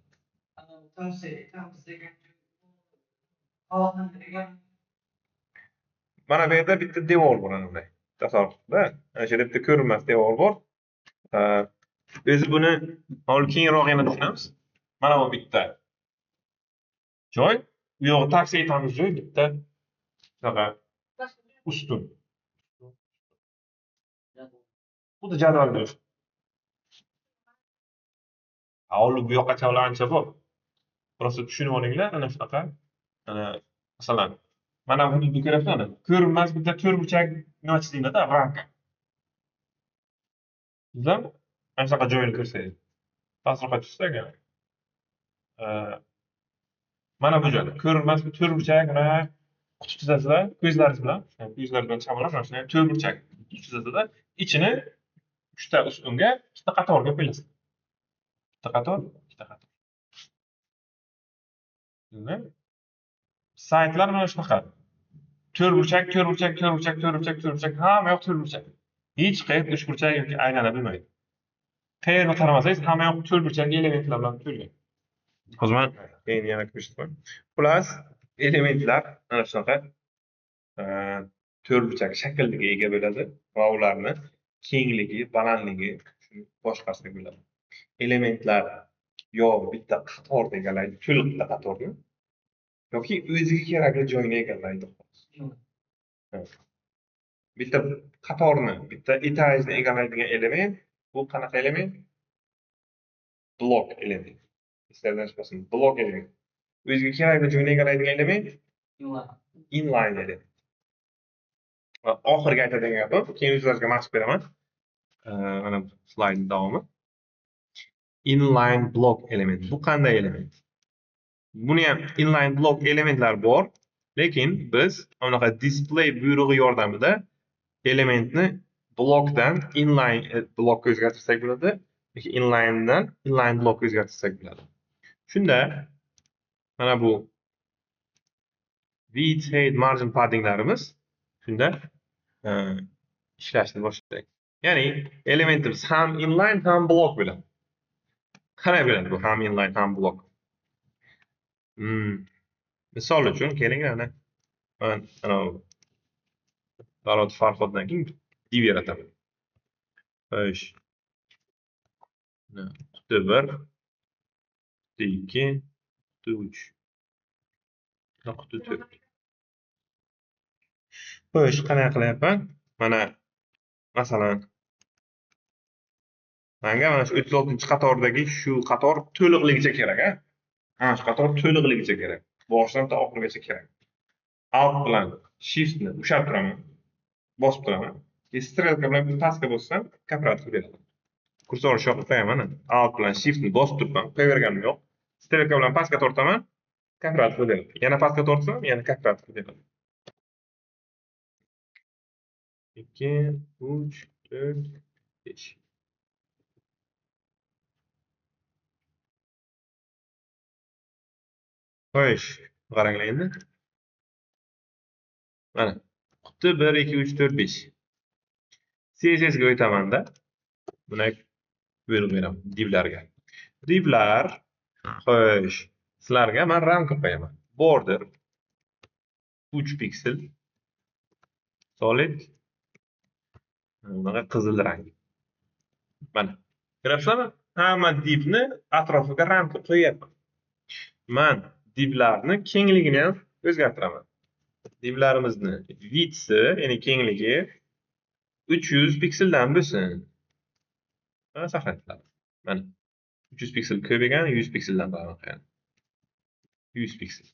Mana bu yerda bitta devor bor ana bunday. Tasavvur qilingda. Ana shu yerda bitta ko'rinmas devor bor. O'zi buni keyinroq yana tushunamiz. Mana bu bitta joy, u yog'i taksi aytamiz joy, bitta shunaqa ustun. Xuddi jadvalda o'sha. Olib bu yoqqa chavlar ancha bor. Просто tushunib olinglar, ana shunaqa. Masalan, mana buni ko'ryapsizmi? Ko'rinmas bitta to'rtburchak nima chizinglar-da, ramka. Bizlar ana shunaqa joyini ko'rsangiz. Pastroqqa tushsak agar. Mana bu joyda ko'rinmas bir to'rtburchak mana qutb chizasizlar ko'zlaringiz bilan, ko'zlaringiz bilan chamalab mana shunday to'rtburchak chizasizlar, ichini 3 ta ustunga ikkita qatorga qo'yasiz. Ikkita qator. Saytlar mana shunaqa. To'rtburchak, hamma yoq to'rtburchak. Hech qayerda uchburchak yoki aylana bo'lmaydi. Qayerga qaramasangiz hamma yoq to'rtburchak elementlar bilan to'lgan. Hozir men keyin yana ko'rsataman. Plus elementlar mana shunaqa to'rtburchak shakliga ega bo'ladi va ularni kengligi, balandligi boshqasiga bo'ladi. Elementlar yo bitta qatorni egallaydi, to'liq bitta qatorni, yoki o'ziga kerakli joyni egallaydi. Bitta qatorni, bitta etajni egallaydigan element bu qanaqa element? Blok element. Islardan chiqmasin, blok element. O'ziga kerakli joyni egallaydigan element inline element. Va oxirgi aytadigan gapim, keyin o'zingizga mashq beraman. Mana slayd davomi. Inline block element. Bu qanday element? Buni ham inline block elementlar bor, lekin biz bunaqa display buyrug'i yordamida elementni blokdan inline blokka o'zgartirsak bo'ladi, yoki inlinedan inline blokka o'zgartirsak bo'ladi. Shunda mana bu width, height, margin paddinglarimiz shunda ishlashni boshlaydi. Ya'ni elementimiz ham inline ham blok bo'ladi. Qanday bo'ladi bu ham inline ham blok? Misol uchun keling ana Darod Farhoddan keyin div yarataman. Xo'sh. Quti 1, quti 2, quti 3. Quti 4. Xo'sh, qanday qilyapman? Mana masalan menga mana shu 36-qatordagi shu qator to'liqligicha kerak, a? Mana shu qator to'liqligicha kerak. Boshidan to oxirigacha kerak. Alt bilan shiftni ushlab turaman. Bosib turaman. Strelka bilan pastga bossam, kapirat beradi. Kursor shoqib qo'yaman. Alt bilan shiftni bosib turibman. Qo'yaverganim yo'q. Strelka bilan pastga tortaman, kapirat beradi. Yana pastga tortsam, yana kapirat beradi. 2, 3, 4, 5. Xo'sh, qaranglar endi. Mana quti 1, 2, 3, 4, 5. CSS ga o'taman-da. Buni buyruq beraman divlarga. Divlar, xo'sh, sizlarga men ramka qo'yaman. Border 3 piksel. Solid. Bunaqa qizil rang. Mana. Ko'ryapsizlarmi? hamma divni atrofiga rang qilib qo'yyapman. Men divlarni kengligini ham o'zgartiraman. Divlarimizni width'i, ya'ni kengligi 300 pikseldan bo'lsin. Mana saqlanadi. Mana 300 piksel ko'p ekan, 100 pikseldan qilaman. 100 piksel.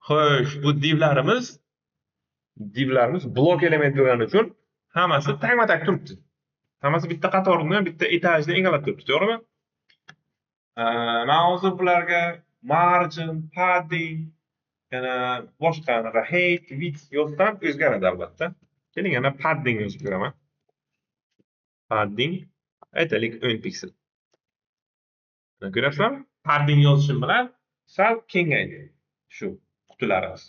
Xo'sh, bu divlarimiz blok element bo'lgani uchun hammasi tagma-tag turibdi. Hammasi bitta qatorni, bitta etajni egallab turibdi, to'g'rimi? Men hozir bularga margin, padding, yana boshqa anaqa height, width yozsam o'zgaradi albatta. Keling, yana padding yozib ko'raman. Padding aytaylik 10 piksel. Mana ko'ryapsizlarmi? Padding yozishim bilan sal kengaydi shu qutilarimiz.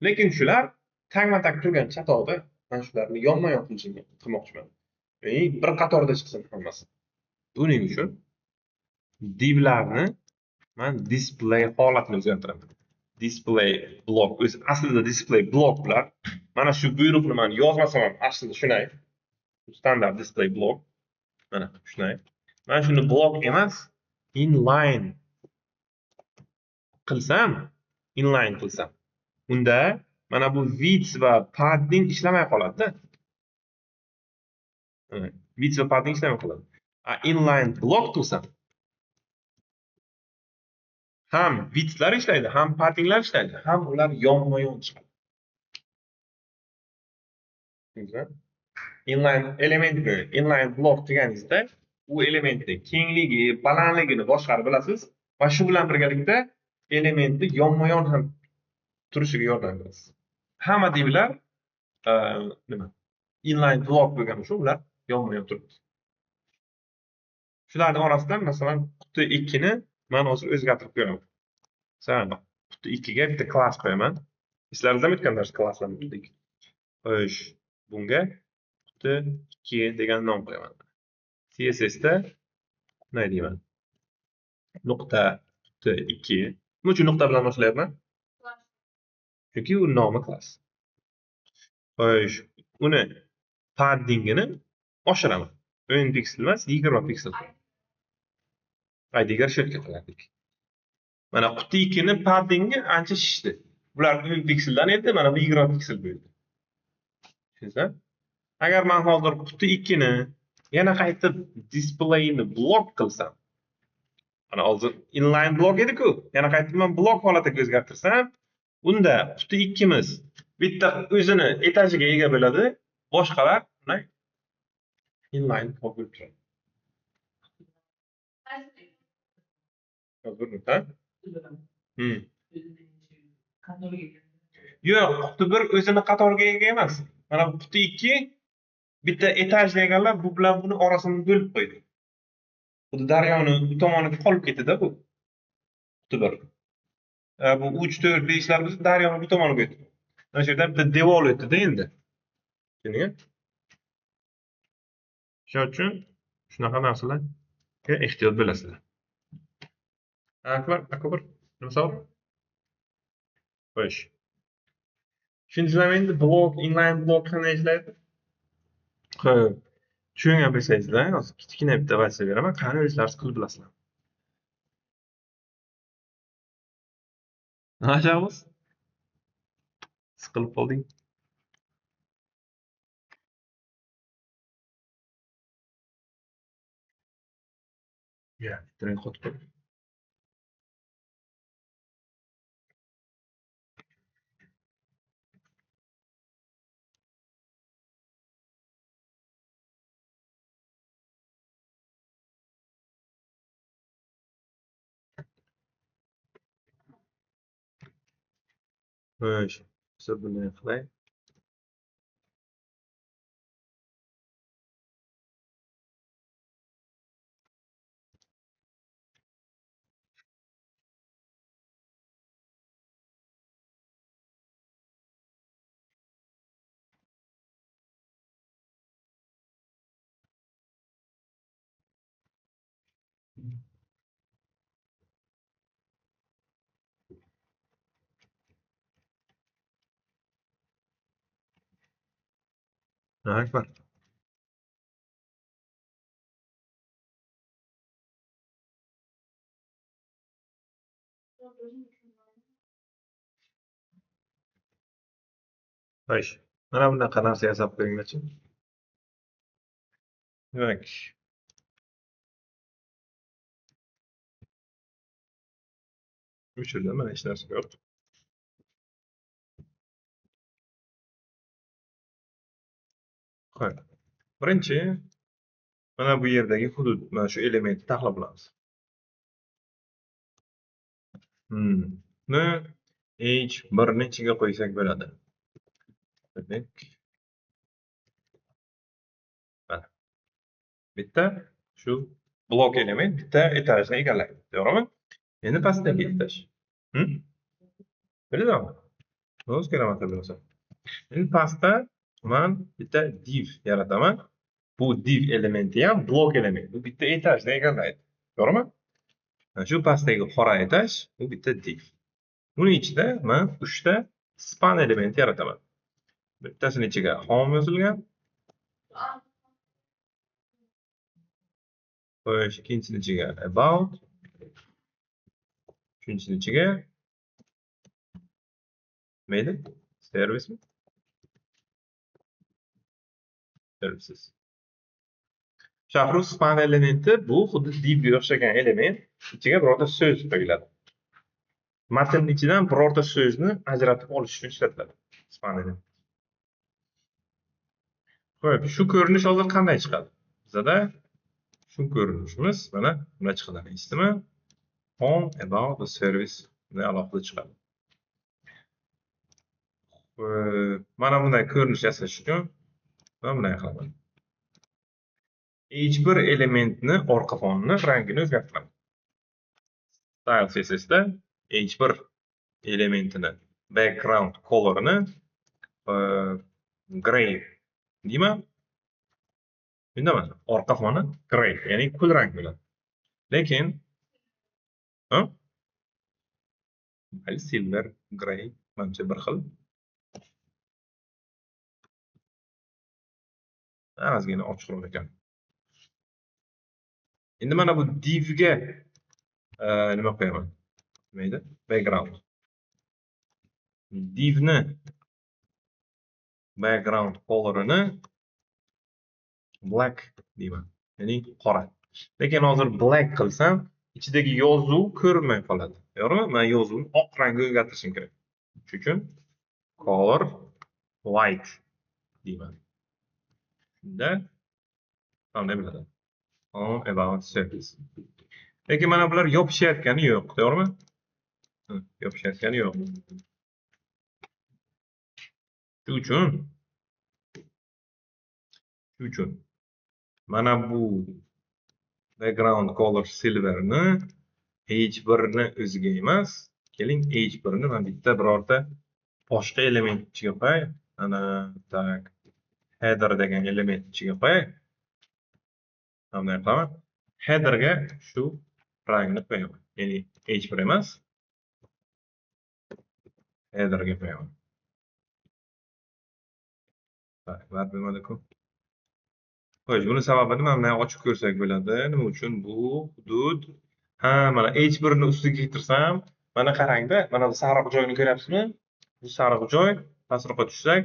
Lekin shular tagma-tag turgan chatoqda men shularni yonma-yon qilmoqchiman. Ya'ni bir qatorda chiqsin hammasi. Buning uchun divlarni men display holatini o'zgartiraman. Display block o'zi aslida display block bular. Mana shu buyruqni men yozmasam ham aslida shunday. Standart display block. Mana shunday. Men shuni block emas, inline qilsam, unda mana bu width va padding ishlamay qoladi-da. Width va padding ishlamay qoladi. Inline block qilsam ham widthlar ishlaydi, ham paddinglar ishlaydi, ham ular yonma-yon chiqadi. Inline block deganingizda u elementning kengligi, balandligini boshqarib bilasiz va shu bilan birgalikda elementni yonma-yon ham turishiga yordam berasiz. Hamma divlar inline block bo'lgani uchun ular yonma-yon turibdi. Shularning orasidan masalan quti 2 ni men hozir o'zgartirib ko'raman. Masalan, quti 2 ga bitta klass qo'yaman. Eslaringizda o'tgan dars klasslarni bildik. Xo'sh, bunga quti 2 degan nom qo'yaman. CSS da nima deyman? Nuqta quti 2. Nima uchun nuqta bilan boshlayapman? Chunki u nomi klass. Xo'sh, uni paddingini oshiraman. 10 piksel emas, 20 piksel. ID'ga shirka qilardik. Mana quti 2 ni paddingi ancha shishdi. Bular 10 pikseldan edi, mana bu 20 piksel bo'ldi. Tushundingizmi? Agar men hozir quti 2 ni yana qaytib displayni blok qilsam, mana hozir inline blok edi-ku, yana qaytib men blok holatiga o'zgartirsam, unda quti 2 miz bitta o'zini etajiga ega bo'ladi, boshqalar bunday inline block bo'lib turadi. Hozir Yo'q, quti 1 o'zini qatoriga ega emas. Mana bu quti 2 bitta etajni egallab, bu bilan buni orasini bo'lib qo'ydi. Xuddi daryoni bu tomoniga qolib ketdi-da bu. Quti 1. Bu 3, 4, 5lar biz daryoni bu tomoniga o'tdi. Mana shu yerda bitta devor o'tdi-da endi. Tushundingmi? Shuning uchun shunaqa narsalarga ehtiyot bo'lasizlar. Akbar, nima savol? Xo'sh. Tushundingizlarmi endi blok, inline blok qanday ishlaydi? Xo'p. Tushungan bo'lsangizlar, hozir kichkina bitta versiya beraman. Qani o'zlaringiz qilib bilasizlar. Nima qilamiz? Siqilib qolding. Ya, bitta qotib qol. Xo'sh. Hozir bunday qilay. Akbar. Xo'sh, mana bunaqa narsa yasab qo'yinglarchi. Demak, o'chirdim, mana hech narsa yo'q. Xo'p. Birinchi mana bu yerdagi hudud, mana shu elementni tahlil qilamiz. Ni h1 ni ichiga qo'ysak bo'ladi. Demak, mana bitta shu blok element bitta etajni egallaydi, to'g'rimi? Endi pastdagi etaj. Biladimi? O'z kilometr bo'lsa. Endi pastda men bitta div yarataman. Bu div elementi ham blok element. Bu bitta etajni egallaydi. To'g'rimi? Mana shu pastdagi qora etaj bu bitta div. Buni ichida men 3 ta span element yarataman. Bittasini ichiga home yozilgan. Xo'sh, ikkinchisini ichiga about. Uchinchisini ichiga mayli service mi? Services. Shahru span elementi bu xuddi divga o'xshagan element. Ichiga birorta so'z qo'yiladi. Matn ichidan birorta so'zni ajratib olish uchun ishlatiladi. Span element. Xo'p, shu ko'rinish hozir qanday chiqadi? Bizda shu ko'rinishimiz mana bunday chiqadi. Ismi home about the service bunday alohida chiqadi. Mana bunday ko'rinish yasash uchun men bunday qilaman. H1 elementni orqa fonini rangini o'zgartiraman. Style CSSda H1 elementini background colorini gray deyman. Bundaman, orqa foni gray, ya'ni kul rang bo'ladi. Lekin silver, gray, menimcha bir xil. Ozgina ochiqroq ekan. Endi mana bu divga nima qo'yaman? Nima background. Divni background colorini black deyman, ya'ni qora. Lekin hozir black qilsam, ichidagi yozuv ko'rinmay qoladi. To'g'rimi? Men yozuvni oq rangga o'zgartirishim kerak. Shuning uchun color white deyman. Shunda qanday bo'ladi? On about service. Lekin mana bular yopishayotgani yo'q, to'g'rimi? Yopishayotgani yo'q. Shuning uchun mana bu background color silver ni H1 ni o'ziga emas, keling H1 ni men bitta birorta boshqa element ichiga qo'yay. Ana tak header degan element ichiga qo'yay. Bunday qilaman. Headerga shu rangni qo'yaman. Ya'ni H1 emas, headerga qo'yaman. Tak, var bo'lmadi-ku. Xo'sh, buni sababini mana bunday ochib ko'rsak bo'ladi. Nima uchun bu hudud? Mana H1 ni ustiga keltirsam, mana qarang-da, mana bu sariq joyni ko'ryapsizmi? Bu sariq joy pastroqqa tushsak,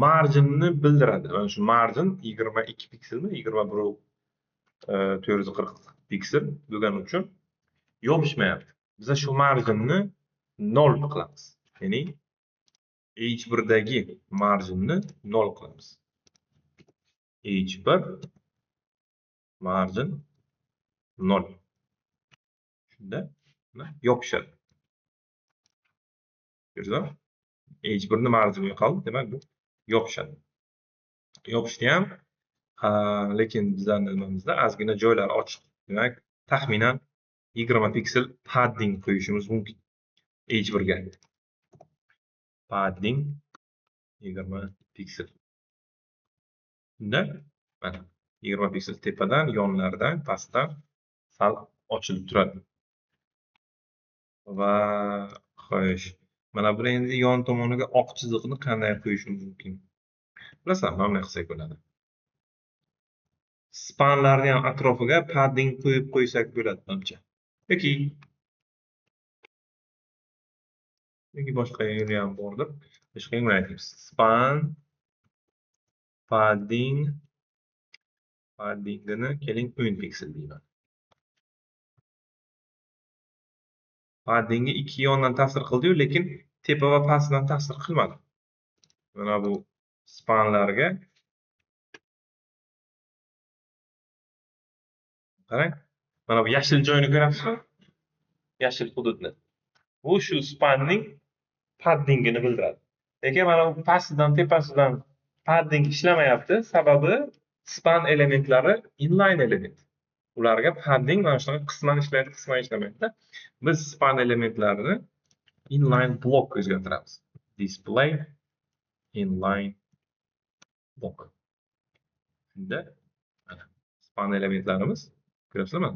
marginni bildiradi. Mana shu margin 22 pikselmi? 21,440 piksel bo'lgani uchun yopishmayapti. Biz shu marginni 0 qilamiz. Ya'ni H1 dagi marginni 0 qilamiz. H1 margin 0. Shunda yopishadi. Ko'rdingizmi? H1 ni margini yo'qoldi, demak bu yopishadi. Yopishdi ham, lekin bizlarning nimamizda ozgina joylari ochiq. Demak, taxminan 20 piksel padding qo'yishimiz mumkin. H1 ga. Padding 20 piksel. Shunda mana 20 piksel tepadan, yonlardan, pastdan sal ochilib turadi. Va xo'sh, mana bu endi yon tomoniga oq chiziqni qanday qo'yishimiz mumkin? Bilasan, mana bunday qilsak bo'ladi. Spanlarni ham atrofiga padding qo'yib qo'ysak bo'ladi menimcha. Yoki yoki boshqa yerga ham bordir. Boshqa yerga aytamiz. Span paddingni keling 10 piksel deyman. Paddingga ikki yondan ta'sir qildi-yu, lekin tepa va pastdan ta'sir qilmadi. Mana bu spanlarga qarang. Mana bu yashil joyni ko'ryapsizmi? Yashil hududni. Bu shu spanning paddingini bildiradi. Lekin mana bu pastidan tepasidan padding ishlamayapti. Sababi span elementlari inline element. Ularga padding mana shunaqa qisman ishlaydi, qisman ishlamaydi. Biz span elementlarini inline block o'zgartiramiz. Display inline block. Shunda mana span elementlarimiz ko'ryapsizmi?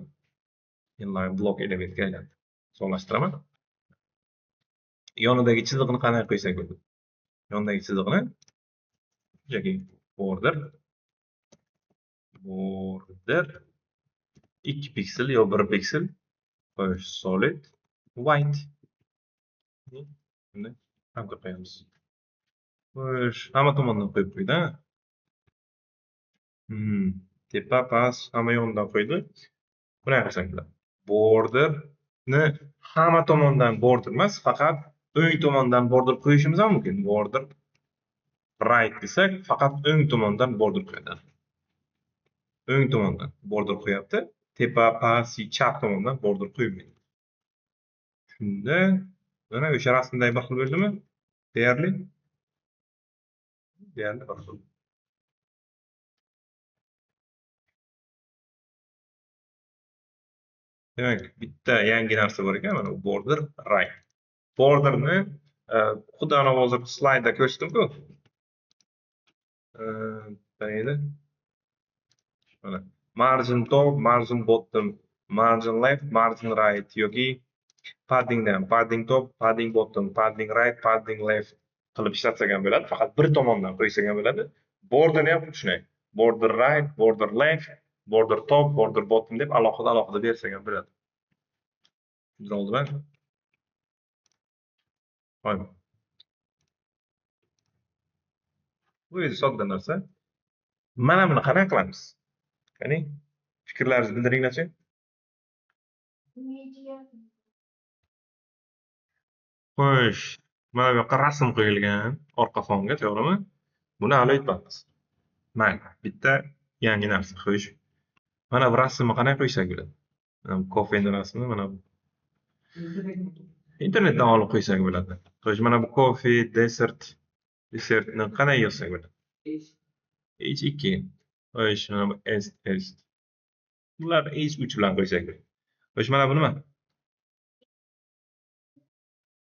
Inline block elementga aylandi. So'nlashtiraman. Yonidagi chiziqni qanday qo'ysak bo'ladi? Yonidagi chiziqni yoki border 2 piksel yo 1 piksel qo'yish solid white. Buni ham qo'yamiz. Xo'sh, hamma tomondan qo'yib qo'ydi. Tepa, past, hamma yonidan qo'ydi. Buni qilsak bo'ladi. Borderni hamma tomondan border emas, faqat o'ng tomondan border qo'yishimiz ham mumkin. Border right desak, faqat o'ng tomondan border qo'yadi. O'ng tomondan border qo'yapti. Tepa, past, chap tomondan border qo'ymaydi. Shunda mana o'sha rasmdagi bir xil bo'ldimi? Deyarli bir xil. Demak, bitta yangi narsa bor ekan, mana bu border right. Borderni xuddi ana hozir slaydda ko'rsatdim-ku. Qayerda? Mana margin top, margin bottom, margin left, margin right yoki paddingdan padding top, padding bottom, padding right, padding left qilib ishlatsak ham bo'ladi. Faqat bir tomondan qo'ysak ham bo'ladi. Borderni ham shunday. Border right, border left, border top, border bottom deb alohida bersak ham bo'ladi. Tushundingizmi? Ho'p. Bu o'zi sodda narsa. Mana buni qanday qilamiz? Qani, fikrlaringizni bildiringlar-chi. Xo'sh, mana bu yoqqa rasm qo'yilgan orqa fonga, to'g'rimi? Buni hali aytmaymiz. Mayli, bitta yangi narsa. Xo'sh. Mana bu rasmni qanday qo'ysak bo'ladi? Mana bu kofening rasmi, mana bu internetdan olib qo'ysak bo'ladi. Xo'sh, mana bu coffee, desertni qanday yozsak bo'ladi? H2. Xo'sh, mana bu S. Bular H3 bilan qo'ysak bo'ladi. Xo'sh, mana bu nima?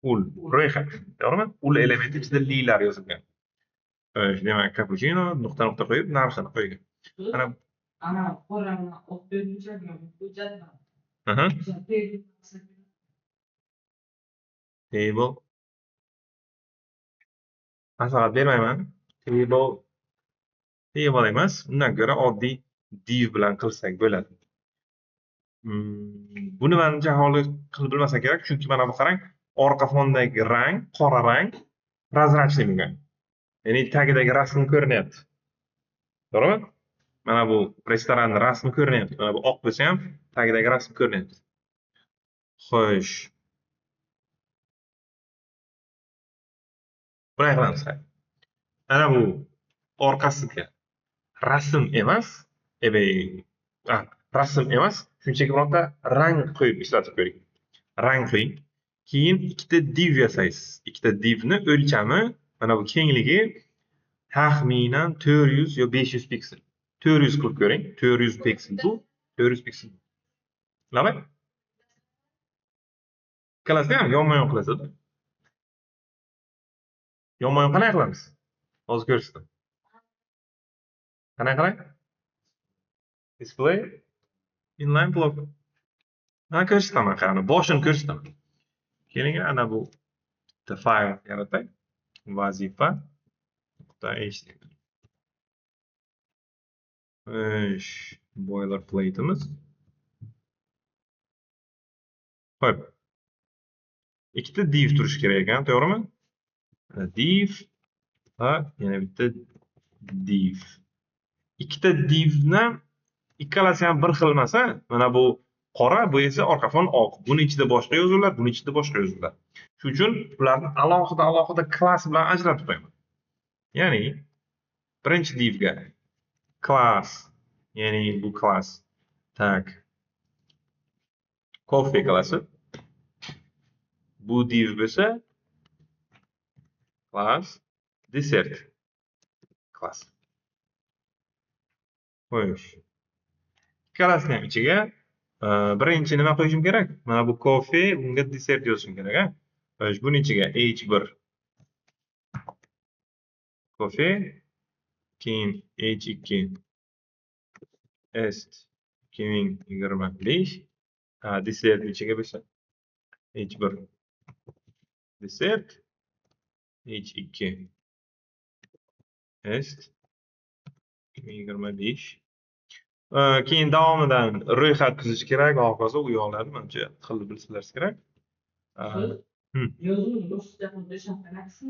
Ul, ro'yxat, to'g'rimi? Ul elementi ichida lilar yozilgan. Xo'sh, demak, cappuccino nuqta qo'yib, narxini qo'ygan. Mana ana qorani oq ko'rinishadi, hujjatlar. Table. Maslahat bermayman. Table emas, undan ko'ra oddiy div bilan qilsak bo'ladi. Buni menimcha hali qilib bilmasa kerak, chunki mana bu qarang, orqa fondagi rang, qora rang prozrachniy bo'lgan. Ya'ni tagidagi rasm ko'rinyapti. To'g'rimi? Mana bu restoranning rasmi ko'rinyapti. Mana bu oq bo'lsa ham tagidagi rasm ko'rinyapti. Xo'sh. Bunday qilamiz. Ana bu orqasiga rasm emas, rasm emas, shunchaki bironta rang qo'yib ishlatib ko'ring. Rang qo'ying. Keyin ikkita div yasaysiz. Ikkita divni o'lchami, mana bu kengligi taxminan 400 yo 500 piksel. 400 qilib ko'ring. 400 piksel bu 400 piksel. Nima? Ikkalasi ham yonma-yon qilasizda. Yonma-yon qanday qilamiz? Hozir ko'rsatdim. Qanday qilay? Display inline block. Mana ko'rsataman qani, boshini ko'rsataman. Keling, ana bu bitta fayl yaratay. vazifa.html. Boilerplate'imiz. Xo'p. ikkita div turishi kerak ekan, to'g'rimi? Div va yana bitta div. Ikkita divni ikkalasi ham bir xil emas, mana bu qora, bu esa orqa fon oq. Buni ichida boshqa yozuvlar, buni ichida boshqa yozuvlar. Shuning uchun ularni alohida klass bilan ajratib qo'yaman. Ya'ni birinchi divga class, ya'ni bu klass. Tak. Coffee klassi. Bu div bo'lsa class dessert klass. Xo'sh. Ikkalasini ham ichiga birinchi nima qo'yishim kerak? Mana bu coffee, bunga dessert yozishim kerak, ha? Xo'sh, buning ichiga H1 coffee, keyin H2 est 2025, dessert ichiga bo'lsa H1 dessert, H2 est 2025. Keyin davomidan ro'yxat tuzish kerak, hokazo u yoqlarni menimcha qilib bilsangiz kerak. Yozuvni boshqacha qilib berishim kerakmi?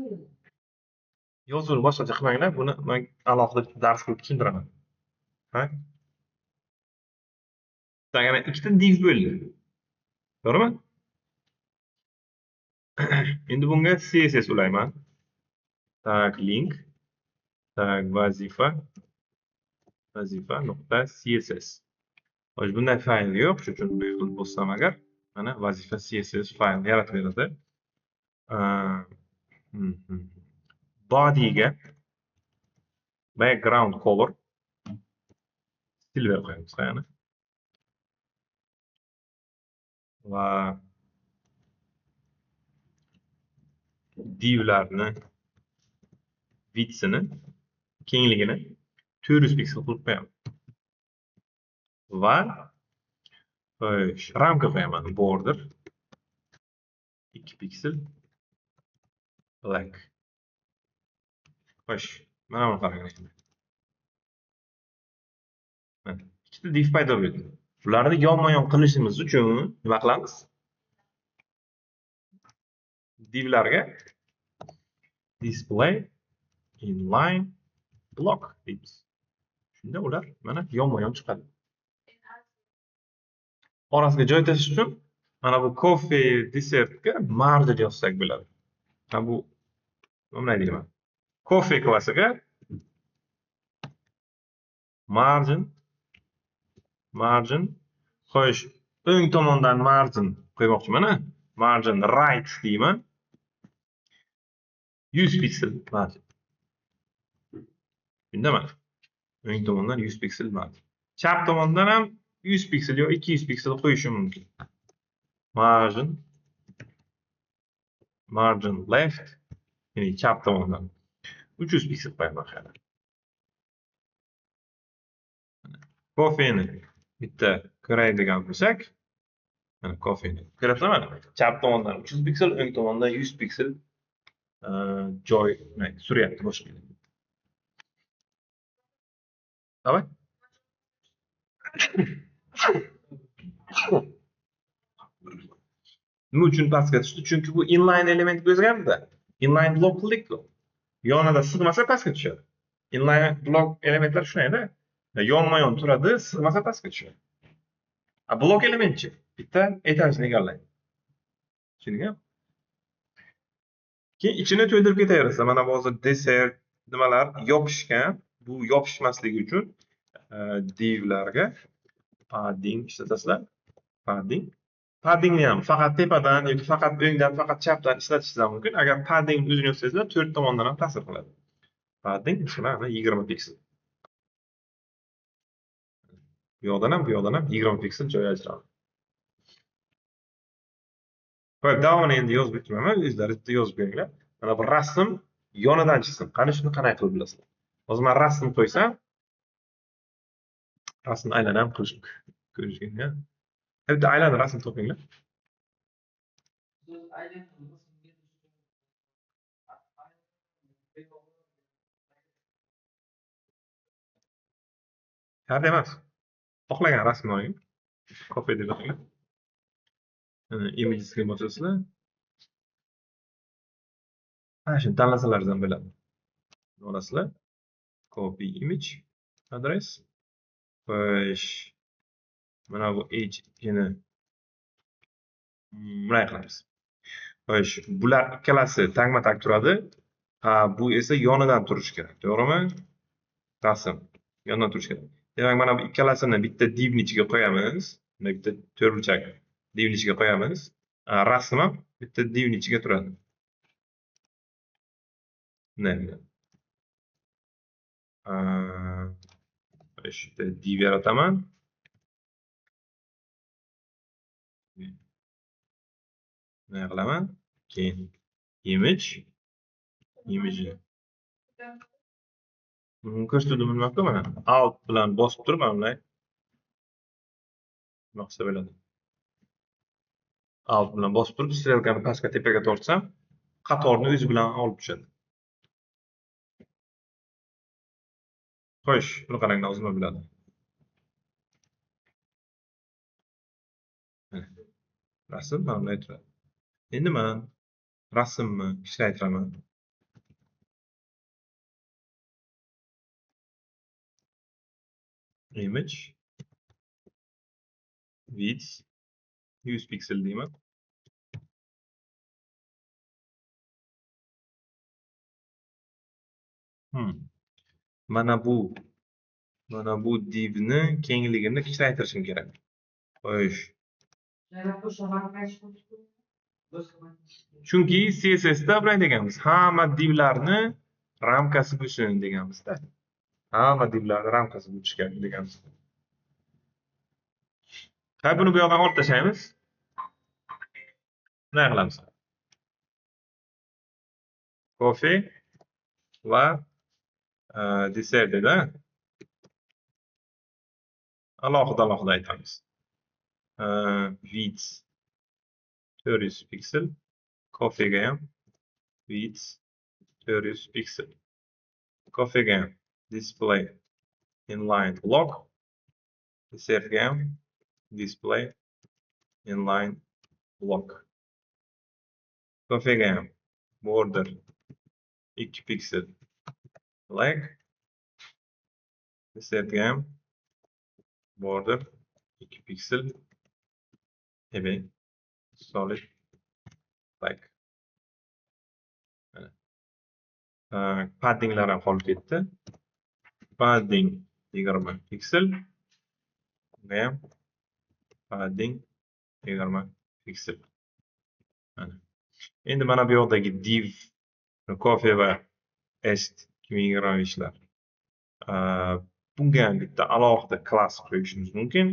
Yozuvni boshqacha qilmanglar, buni men alohida dars qilib tushuntiraman. Ha? Yana ikkita div bo'ldi. To'g'rimi? Endi bunga CSS ulayman. Tak, link. Tak, vazifa.css. Xo'sh, bunday fayl yo'q, shuning uchun bu yerda bosam agar, mana vazifa CSS fayl yaratib beradi. Body'ga background color silver qo'yamiz, yana. Va divlarni width'ini, kengligini 400 piksel qilib qo'yaman. Va xo'sh, ramka qo'yaman, border 2 piksel black. Xo'sh, mana buni qarang. Mana ikkita div paydo bo'ldi. Bularni yonma-yon qilishimiz uchun nima qilamiz? Divlarga display inline block deymiz. Shunda ular mana yonma-yon chiqadi. Orasiga joy tashish uchun mana bu coffee dessertga margin yozsak bo'ladi. Mana bu nima deyman? Coffee klassiga margin. Xo'sh, o'ng tomondan margin qo'ymoqchiman, ha? Margin right deyman. 100 piksel margin. Shunda mana o'ng tomondan 100 piksel margin. Chap tomondan ham 100 piksel yo 200 piksel qo'yishim mumkin. Margin left, ya'ni chap tomondan 300 piksel qo'yaman hali. Coffee'ni bitta ko'raydigan bo'lsak, mana coffee'ni ko'ryapsizmi? Mana chap tomondan 300 piksel, o'ng tomondan 100 piksel joy suryapti boshqa. Davay. Nima uchun pastga tushdi? Chunki bu inline element o'zgardi. Inline block qildik-ku. Yonida sig'masa pastga tushadi. Inline block elementlar shunday-da. Yonma-yon turadi, sig'masa pastga tushadi. Blok elementchi bitta etajni egallaydi. Tushundingmi? Keyin ichini to'ldirib ketaverasiz. Mana bu hozir dessert nimalar yopishgan. Bu yopishmasligi uchun divlarga padding ishlatasizlar. Paddingni ham faqat tepadan yoki faqat o'ngdan, faqat chapdan ishlatishingiz mumkin. Agar padding o'zini yozsangizlar, 4 tomondan ham ta'sir qiladi. Padding mana 20 piksel. Bu yoqdan ham, bu yoqdan ham 20 piksel joy ajraladi. Xo'p, davomini endi yozib o'tmayman, o'zlaringiz yozib beringlar. Mana bu rasm yonidan chiqsin. Qani shuni qanday qilib bilasizlar? Hozir men rasm qo'ysam, rasmni aylanib ko'rishga. Bitta aylanib rasm topinglar. Shart emas. Xohlagan rasmni oling. Copy deb yozinglar. Imagesga bosasizlar. Shuni tanlasalaringiz ham bo'ladi. Olasizlar. Copy image address. Xo'sh, mana bu hni bunday qilamiz. Xo'sh, bular ikkalasi tagma-tag turadi. Bu esa yonidan turishi kerak, to'g'rimi? Rasm yonidan turishi kerak. Demak, mana bu ikkalasini bitta divning ichiga qo'yamiz. Mana bitta to'rtburchak divning ichiga qo'yamiz. Rasm ham bitta divning ichiga turadi. Bunday. Xo'sh, div yarataman. Bunday qilaman. Keyin image ko'rsatuvni bilmabdi mana. Alt bilan bosib turib mana bunday qilsa bo'ladi. Alt bilan bosib turib strelkani pastga tepaga tortsam, qatorni o'zi bilan olib tushadi. Xo'sh, buni qarang, nima bo'ladi? Rasm mana bunday turadi. Endi men rasmni kichraytiraman. Image width 100 piksel deyman. Mana bu divni kengligini kichraytirishim kerak. Xo'sh. Chunki CSS da bunday deganmiz. Hamma divlarni ramkasi bo'lsin deganmiz-da. Hamma divlarni ramkasi bo'lishi kerak deganmiz. Qay buni bu yoqdan olib tashlaymiz. Bunday qilamiz. Coffee va desertda alohida aytamiz. Width 400 piksel. Coffeega ham width 400 piksel. Coffeega ham display inline block. Desertga ham display inline block. Coffeega ham border 2 piksel black. Desertga ham border 2 piksel heavy solid black. Paddinglar ham qolib ketdi. Padding 20 piksel. Bunda ham padding 20 piksel. Endi mana bu yoqdagi div coffee va est 2025lar. Bunga ham bitta alohida class qo'yishimiz mumkin.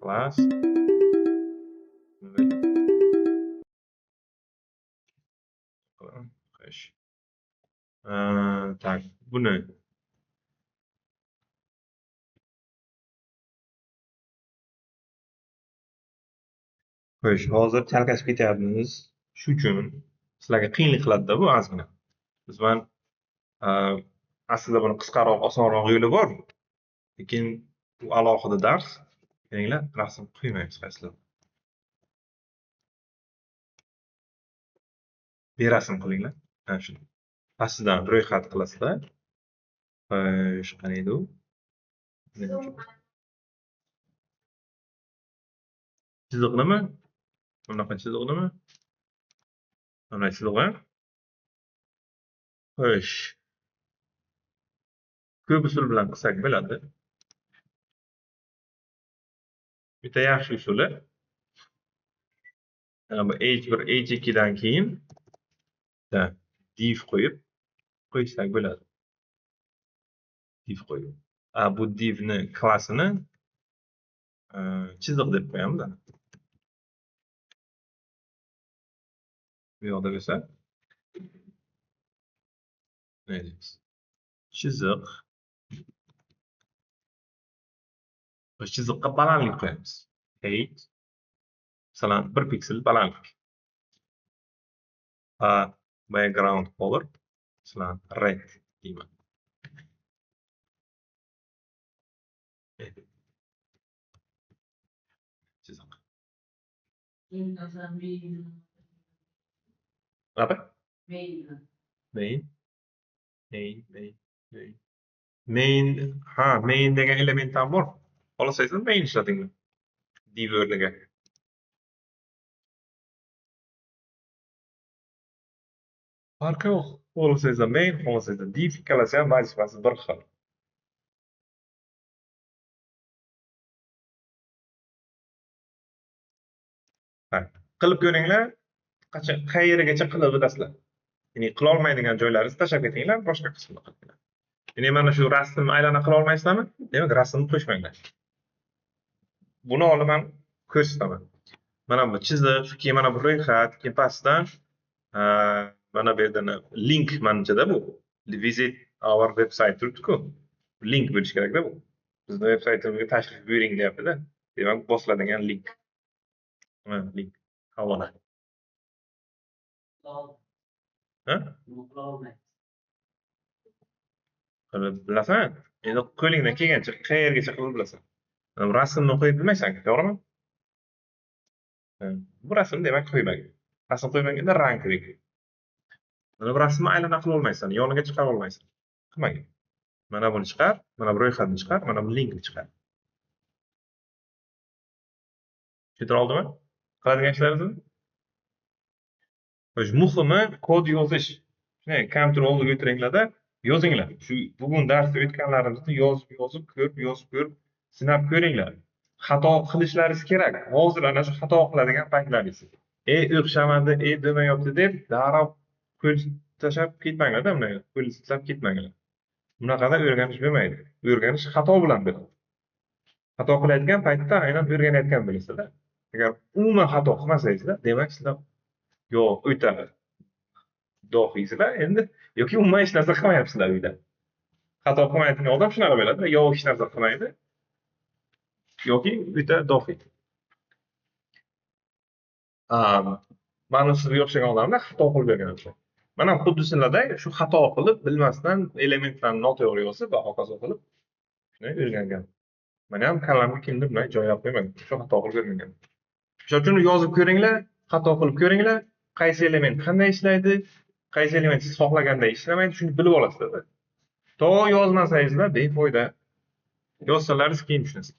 Class xo'sh. Tak, buni xo'sh, hozir chalkashib ketyapmiz. Shu uchun sizlarga qiyinlik qiladi-da bu ozgina. Biz men aslida buni qisqaroq, osonroq yo'li bor. Lekin bu alohida dars. Kelinglar, rasm qo'ymaymiz qaysilar. Berasm qilinglar. Mana shu. Pastidan ro'yxat qilasizlar. Xo'sh, qani edi u? Chiziq nima? Bunaqa chiziq nima? Mana chiziq. Xo'sh. Ko'p usul bilan qilsak bo'ladi. Bitta yaxshi usuli. Bu h1, h2 dan keyin div qo'ysak bo'ladi. Div qo'yib. Bu divni klassini chiziq deb qo'yamiz. Bu yoqda bo'lsa ne deymiz? Chiziq. Chiziqqa balandlik qo'yamiz. 8. Masalan, 1 piksel balandlik. Background color masalan red deyman. Chiziq. Apa? Main. Main. Main. Ha, main degan element ham bor. Xohlasangiz main ishlatinglar. Div o'rniga. Farqi yo'q. Xohlasangiz main, xohlasangiz div, ikkalasi ham vazifasi bir xil. Ha, qilib ko'ringlar, qayergacha qilib o'tasizlar. Ya'ni qila olmaydigan joylaringizni tashlab ketinglar, boshqa qismini qilinglar. Ya'ni mana shu rasmni aylana qila olmaysizlarmi? Demak, rasmni qo'shmanglar. Buni olaman ko'rsataman. Mana bu chiziq, keyin mana bu ro'yxat, keyin pastdan mana bu yerda link manimchada bu. Visit our website turibdi-ku. Link bo'lishi kerak-da bu. Bizning veb-saytimizga tashrif buyuring deyapti-da. Demak, bosiladigan link. Mana link. Havola. Ha? Qilib bilasan? Endi qo'lingdan kelgancha qayergacha qilib bilasan. Mana bu rasmni qo'yib bilmaysan, to'g'rimi? Bu rasm demak qo'ymagin. Rasm qo'ymaganda rang qo'ying. Mana bu rasmni aylana qila olmaysan, yoniga chiqara olmaysan. Qilmagin. Mana buni chiqar, mana bu ro'yxatni chiqar, mana bu linkni chiqar. Tushuntir oldimi? Qiladigan ishlaringizni? Muhimi kod yozish. Shunday kompyuter oldiga o'tiringlarda yozinglar. Shu bugun darsda o'tganlarimizni yozib ko'rib, sinab ko'ringlar. Xato qilishlaringiz kerak. Hozir ana shu xato qiladigan paytlaringiz. O'xshamadi, demayapti deb darrov qo'l tashlab ketmanglar-da, bunday qo'l tashlab ketmanglar. Bunaqada o'rganish bo'lmaydi. O'rganish xato bilan bo'ladi. Xato qilayotgan paytda aynan o'rganayotgan bo'lasizlar. Agar umuman xato qilmasangizlar, demak sizlar yo'q, o'ta dohiysizlar endi yoki umuman hech narsa qilmayapsizlar uyda. Xato qilmaydigan odam shunaqa bo'ladi, yo hech narsa qilmaydi, yoki o'ta dohiy. Mana sizga o'xshagan odamlar xato qilib bergan. Mana xuddi sizlarda shu xato qilib, bilmasdan elementlarni noto'g'ri yozib va hokazo qilib shuni o'rgangan. Mana ham kallamga kimdir bunday joylab qo'ymagan. Shu xato qilib o'rgangan. Shuning uchun yozib ko'ringlar, xato qilib ko'ringlar, qaysi element qanday ishlaydi, qaysi element siz xohlaganday ishlamaydi, shuni bilib olasizlar. To yozmasangizlar befoyda. Yozsalaringiz keyin tushunasiz.